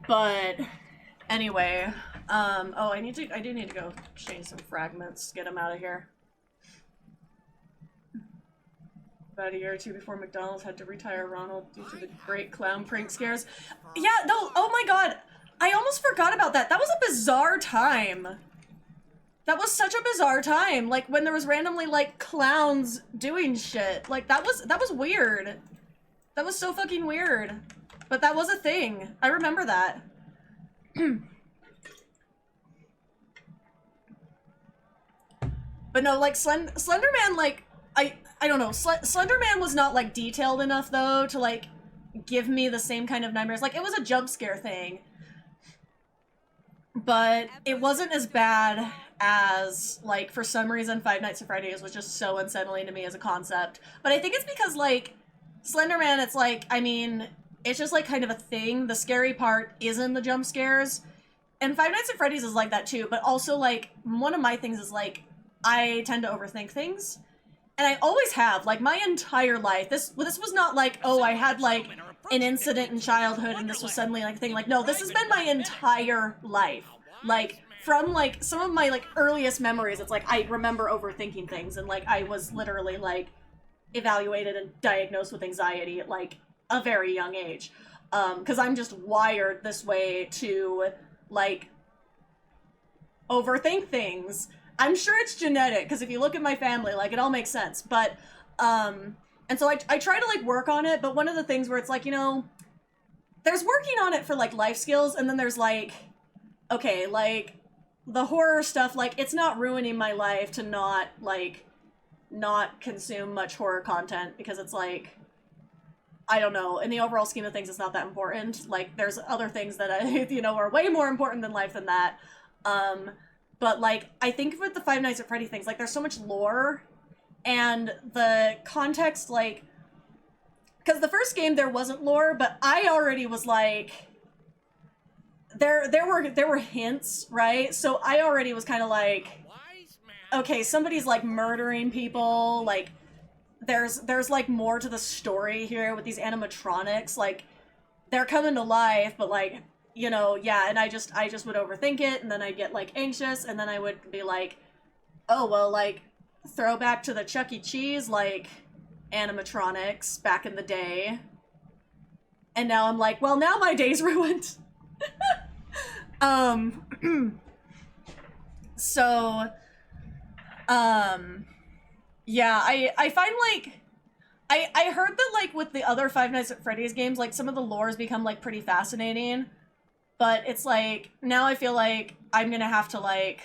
But anyway, oh, I do need to go change some fragments, get them out of here. About a year or two before McDonald's had to retire Ronald due to the great clown prank scares. Yeah, no, oh my god. I almost forgot about that. That was a bizarre time. That was such a bizarre time. Like, when there was randomly, like, clowns doing shit. Like, that was weird. That was so fucking weird. But that was a thing. I remember that. But no, like, Slender Man, like, I don't know. Slender Man was not, like, detailed enough, though, to, like, give me the same kind of nightmares. Like, it was a jump scare thing. But it wasn't as bad as, like, for some reason, Five Nights at Freddy's was just so unsettling to me as a concept. But I think it's because, like, Slender Man, it's like, I mean, it's just like kind of a thing. The scary part isn't the jump scares. And Five Nights at Freddy's is like that too, but also like, one of my things is like, I tend to overthink things. And I always have, like my entire life. This was not like, oh, I had like an incident in childhood and this was suddenly like a thing. Like, no, this has been my entire life. Like, from like, some of my like earliest memories, it's like, I remember overthinking things and like, I was literally like, evaluated and diagnosed with anxiety at like a very young age, because I'm just wired this way to like overthink things. I'm sure it's genetic, because if you look at my family, like, it all makes sense. But and so I try to like work on it, but one of the things where it's like, you know, there's working on it for like life skills, and then there's like, okay, like the horror stuff, like it's not ruining my life to not consume much horror content, because it's like, I don't know, in the overall scheme of things, it's not that important. Like, there's other things that I, you know, are way more important than life than that. But like, I think with the Five Nights at Freddy things, like, there's so much lore, and the context, like, because the first game there wasn't lore, but I already was like, there were hints, right? So I already was kind of like, okay, somebody's like murdering people, like there's like more to the story here with these animatronics, like they're coming to life, but like, you know, yeah, and I just would overthink it, and then I'd get like anxious, and then I would be like, oh, well, like throwback to the Chuck E. Cheese like animatronics back in the day. And now I'm like, well, now my day's ruined. So yeah, I find like, I heard that like with the other Five Nights at Freddy's games, like some of the lore's become like pretty fascinating, but it's like, now I feel like I'm gonna have to like,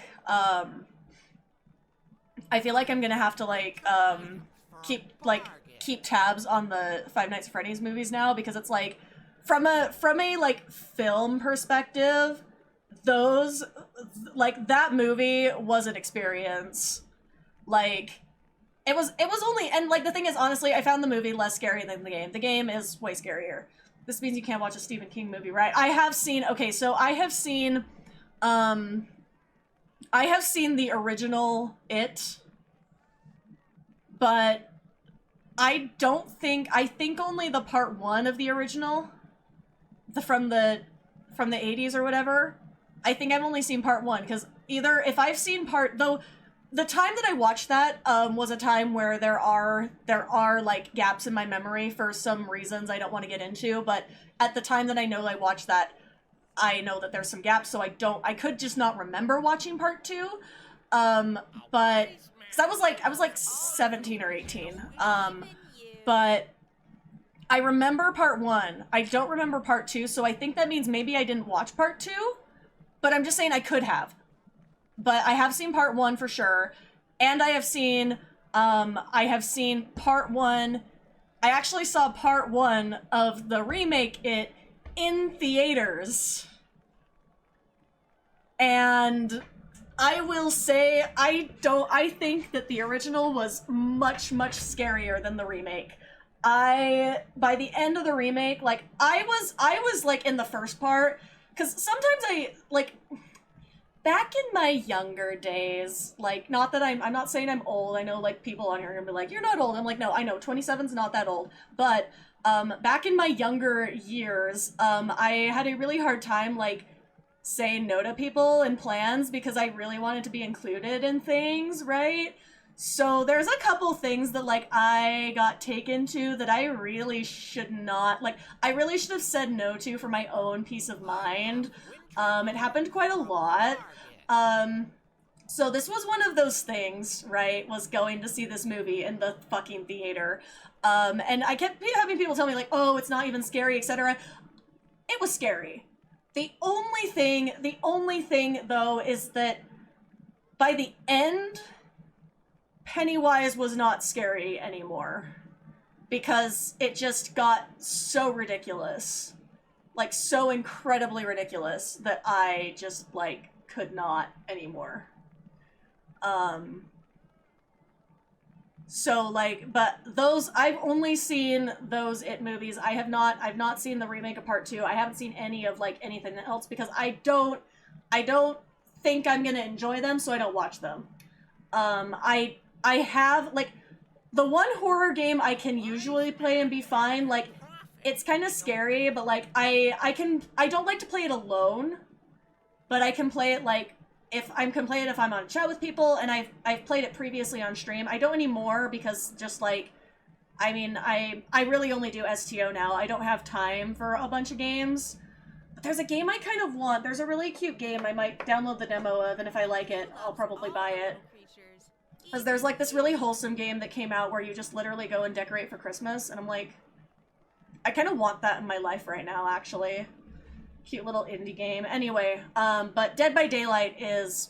I feel like I'm gonna have to like keep tabs on the Five Nights at Freddy's movies now, because it's like from a like film perspective, those like that movie was an experience. Like it was only, and like the thing is, honestly, I found the movie less scary than the game. The game is way scarier. This means you can't watch a Stephen King movie, right? I have seen the original It, but I think only the part 1 of the original, from the 80s or whatever. I think I've only seen part 1, because either if I've seen the time that I watched that was a time where there are like gaps in my memory for some reasons I don't want to get into, but at the time that I know I watched that, I know that there's some gaps, so I could just not remember watching part 2. But cuz I was like 17 or 18. But I remember part 1. I don't remember part 2, so I think that means maybe I didn't watch part 2, but I'm just saying I could have. But I have seen part 1 for sure, and I have seen part 1. I actually saw part 1 of the remake It in theaters. And I will say I think that the original was much, much scarier than the remake. By the end of the remake, like I was like in the first part, because sometimes I like, back in my younger days, like, not that I'm not saying I'm old. I know like people on here are gonna be like, you're not old. I'm like, no, I know 27's not that old, but back in my younger years, I had a really hard time like saying no to people and plans, because I really wanted to be included in things, right? So there's a couple things that like I got taken to that I really should not, like I really should have said no to for my own peace of mind. It happened quite a lot. So this was one of those things, right? Was going to see this movie in the fucking theater. And I kept having people tell me like, oh, it's not even scary, etc. It was scary. The only thing though is that by the end, Pennywise was not scary anymore, because it just got so ridiculous, like so incredibly ridiculous, that I just like could not anymore. So like, but those, I've only seen those It movies. I've not seen the remake of part 2. I haven't seen any of like anything else, because I don't think I'm gonna enjoy them, so I don't watch them. I have like the one horror game I can usually play and be fine. Like it's kind of scary, but like I don't like to play it alone, but I can play it like if I'm on a chat with people, and I've played it previously on stream. I don't anymore, because just like, I mean, I really only do STO now. I don't have time for a bunch of games. But there's a game I kind of want. There's a really cute game I might download the demo of, and if I like it, I'll probably buy it. Because there's like this really wholesome game that came out where you just literally go and decorate for Christmas, and I'm like, I kind of want that in my life right now, actually. Cute little indie game. Anyway, but Dead by Daylight is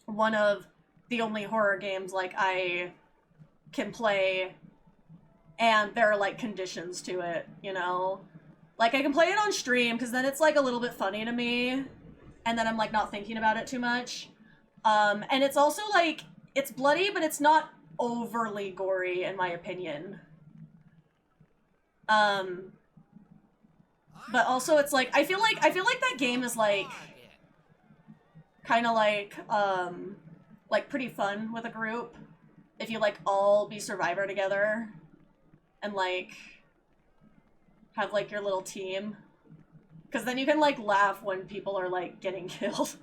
one of the only horror games like I can play, and there are like conditions to it, you know? Like I can play it on stream, because then it's like a little bit funny to me, and then I'm like not thinking about it too much. And it's also like, it's bloody, but it's not overly gory, in my opinion. But also it's like, I feel like that game is like, kind of like pretty fun with a group, if you like all be Survivor together, and like, have like your little team. Because then you can like laugh when people are like getting killed.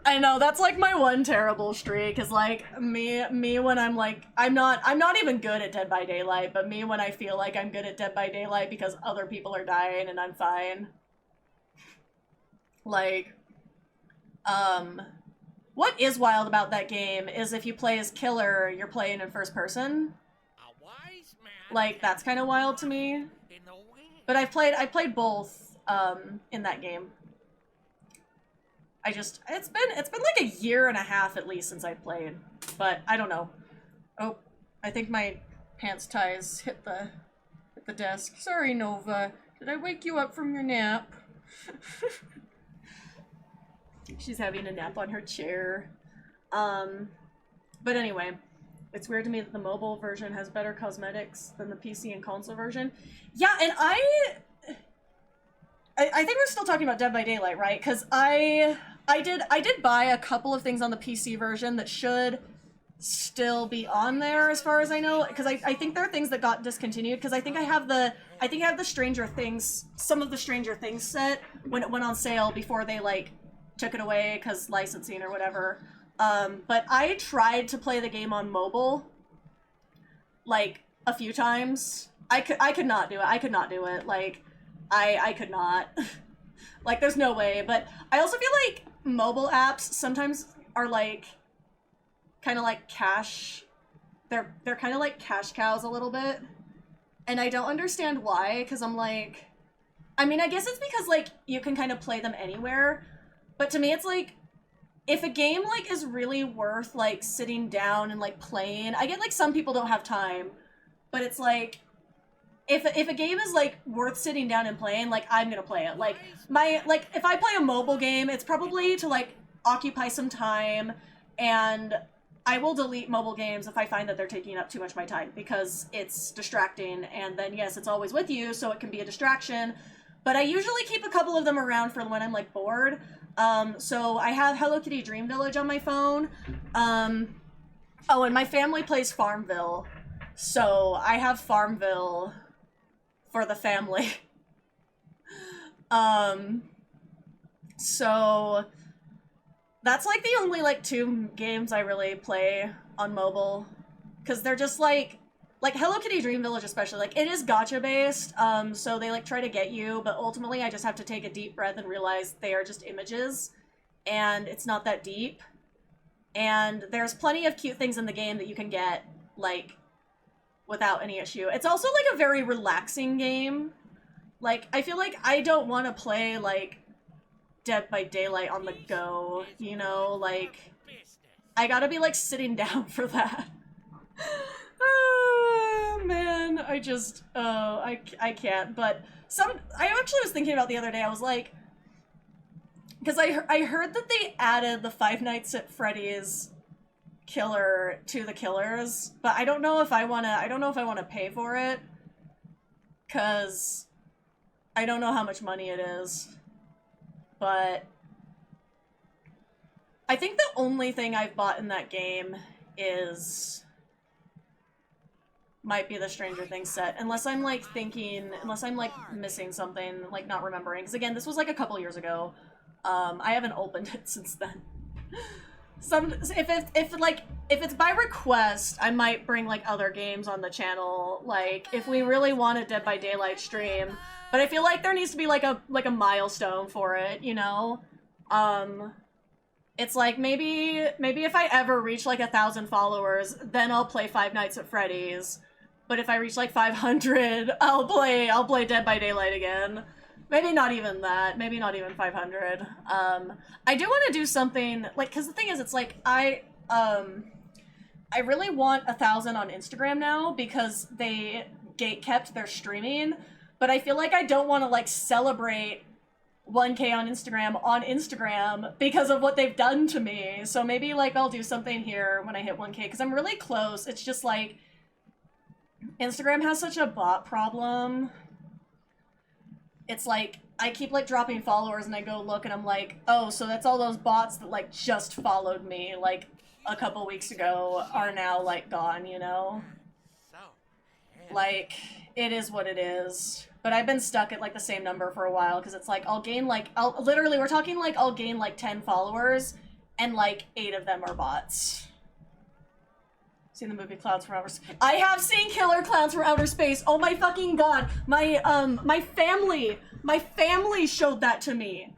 I know, that's like my one terrible streak, is like me when I'm like, I'm not even good at Dead by Daylight, but me when I feel like I'm good at Dead by Daylight because other people are dying and I'm fine. Like, what is wild about that game is if you play as killer, you're playing in first person. Like, that's kind of wild to me. But I played both, in that game. it's been like a year and a half at least since I played, but I don't know. Oh, I think my pants ties hit the desk. Sorry, Nova. Did I wake you up from your nap? She's having a nap on her chair. But anyway, it's weird to me that the mobile version has better cosmetics than the PC and console version. Yeah, and I think we're still talking about Dead by Daylight, right? Because I did buy a couple of things on the PC version that should still be on there as far as I know, because I think there are things that got discontinued, because I think I have the Stranger Things, some of the Stranger Things set when it went on sale before they like took it away because licensing or whatever. But I tried to play the game on mobile like a few times. I could not do it. I could not do it. Like I could not. Like there's no way. But I also feel like mobile apps sometimes are like kind of like cash. They're kind of like cash cows a little bit. And I don't understand why, because I'm like, I mean, I guess it's because like you can kind of play them anywhere. But to me it's like, if a game like is really worth like sitting down and like playing, I get like some people don't have time, but it's like, if a game is like worth sitting down and playing, like I'm gonna play it. Like if I play a mobile game, it's probably to like occupy some time, and I will delete mobile games if I find that they're taking up too much of my time because it's distracting, and then yes, it's always with you, so it can be a distraction. But I usually keep a couple of them around for when I'm like bored. So I have Hello Kitty Dream Village on my phone. Oh, and my family plays Farmville. So I have Farmville for the family. So that's like the only like 2 games I really play on mobile. Cause they're just like Hello Kitty Dream Village especially, like it is gacha based, so they like try to get you, but ultimately I just have to take a deep breath and realize they are just images, and it's not that deep. And there's plenty of cute things in the game that you can get, like, without any issue. It's also like a very relaxing game. Like, I feel like I don't want to play, like, Dead by Daylight on the go, you know? Like, I gotta be, like, sitting down for that. Oh, man, I just, I can't, but I actually was thinking about the other day, I was like, because I heard that they added the Five Nights at Freddy's killer to the killers, but I don't know if I want to pay for it, because I don't know how much money it is, but I think the only thing I've bought in that game might be the Stranger Things set, unless I'm like missing something, like not remembering, because again, this was like a couple years ago. I haven't opened it since then. If it's by request, I might bring like other games on the channel, like if we really want a Dead by Daylight stream, but I feel like there needs to be like a milestone for it, you know? It's like, maybe if I ever reach like 1,000 followers, then I'll play Five Nights at Freddy's. But if I reach like 500, I'll play Dead by Daylight again. Maybe not even that. Maybe not even 500. I do want to do something, like, because the thing is, it's like, I really want 1,000 on Instagram now, because they gatekept their streaming, but I feel like I don't want to, like, celebrate 1K on Instagram because of what they've done to me. So maybe, like, I'll do something here when I hit 1K, because I'm really close. It's just, like, Instagram has such a bot problem. It's like, I keep, like, dropping followers, and I go look, and I'm like, oh, so that's all those bots that, like, just followed me, like, a couple weeks ago are now, like, gone, you know? Like, it is what it is. But I've been stuck at, like, the same number for a while, because it's like, I'll gain, like, literally, we're talking, like, I'll gain, like, 10 followers, and, like, 8 of them are bots. Seen the movie Clouds from Outer Space. I have seen Killer Clowns from Outer Space. Oh my fucking god. My family showed that to me.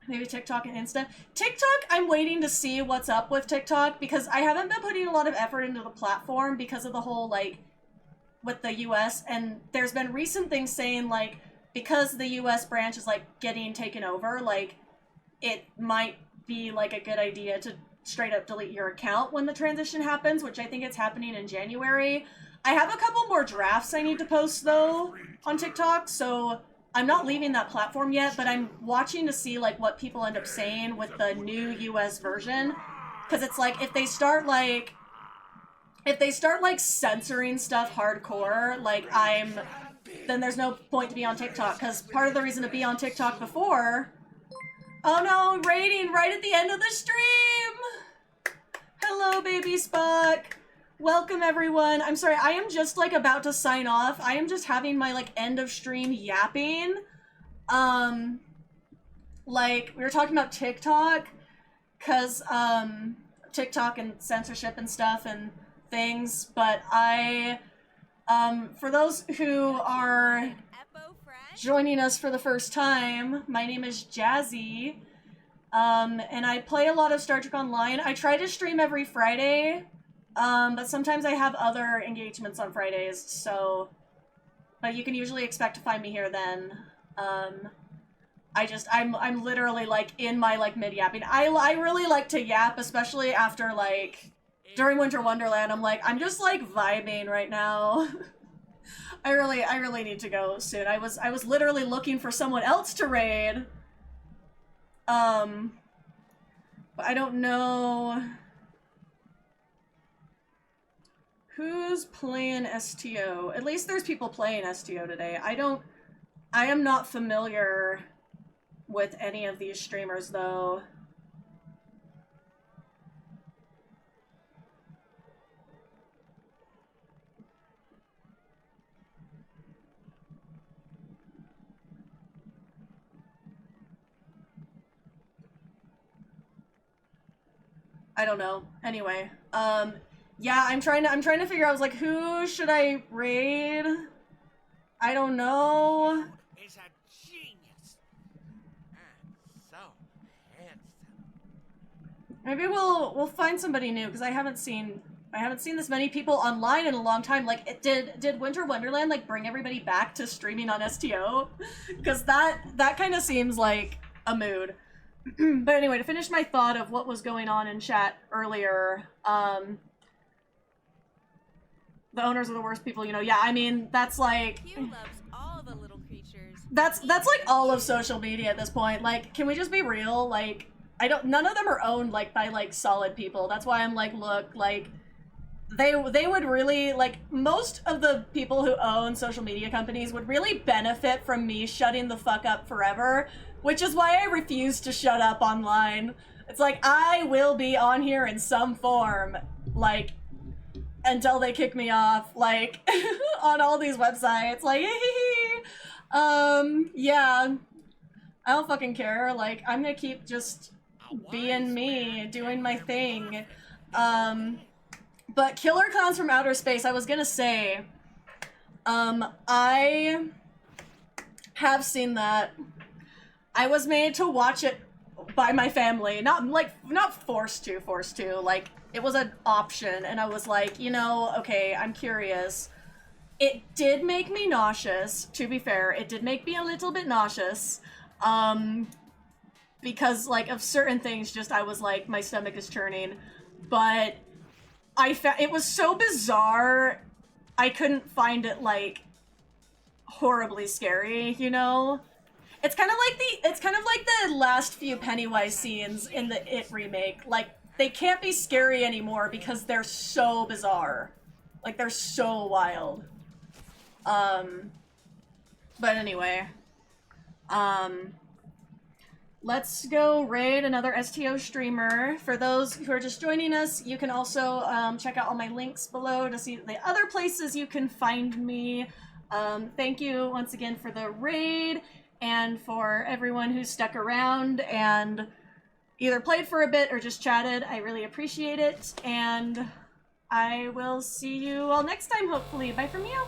Maybe TikTok and Insta. TikTok, I'm waiting to see what's up with TikTok, because I haven't been putting a lot of effort into the platform because of the whole, like, with the US, and there's been recent things saying, like, because the US branch is, like, getting taken over, like, it might be like a good idea to straight up delete your account when the transition happens, which I think it's happening in January. I have a couple more drafts I need to post though on TikTok, so I'm not leaving that platform yet, but I'm watching to see like what people end up saying with the new US version. Because it's like, if they start like censoring stuff hardcore, like then there's no point to be on TikTok. Because part of the reason to be on TikTok before, oh no, raiding right at the end of the stream! Hello, baby Spock! Welcome, everyone. I'm sorry, I am just, like, about to sign off. I am just having my, like, end of stream yapping. Like, we were talking about TikTok, because, TikTok and censorship and stuff and things, but for those who are joining us for the first time, my name is Jazi, and I play a lot of Star Trek Online. I try to stream every Friday, but sometimes I have other engagements on Fridays, so, but you can usually expect to find me here then. I'm literally, like, in my, like, mid-yapping. I really like to yap, especially after, like, during Winter Wonderland. I'm like, I'm just, like, vibing right now. I really need to go soon. I was literally looking for someone else to raid. But I don't know who's playing STO. At least there's people playing STO today. I am not familiar with any of these streamers though. I don't know. Anyway, yeah, I'm trying to figure out, I was like, who should I raid? I don't know. Is a genius. And so handsome. Maybe we'll find somebody new, because I haven't seen this many people online in a long time. Like, did Winter Wonderland, like, bring everybody back to streaming on STO? Because that kind of seems like a mood. But anyway, to finish my thought of what was going on in chat earlier, the owners are the worst people, you know. Yeah, I mean, that's like... Q loves all the little creatures. That's like all of social media at this point. Like, can we just be real? Like, none of them are owned, like, by, like, solid people. That's why I'm like, look, like, they would really, like, most of the people who own social media companies would really benefit from me shutting the fuck up forever, which is why I refuse to shut up online. It's like, I will be on here in some form, like, until they kick me off, like, on all these websites, like, yeah, I don't fucking care, like, I'm gonna keep just being me, doing my thing. But Killer Clowns from Outer Space, I was gonna say, I have seen that. I was made to watch it by my family, not forced to, like, it was an option, and I was like, you know, okay, I'm curious. It did make me nauseous, to be fair, it did make me a little bit nauseous, because, like, of certain things, just, I was like, my stomach is churning, but it was so bizarre, I couldn't find it, like, horribly scary, you know? It's kind of like the last few Pennywise scenes in the It remake. Like, they can't be scary anymore because they're so bizarre. Like, they're so wild. But anyway. Let's go raid another STO streamer. For those who are just joining us, you can also check out all my links below to see the other places you can find me. Thank you once again for the raid, and for everyone who stuck around and either played for a bit or just chatted. I really appreciate it, and I will see you all next time, hopefully. Bye from you.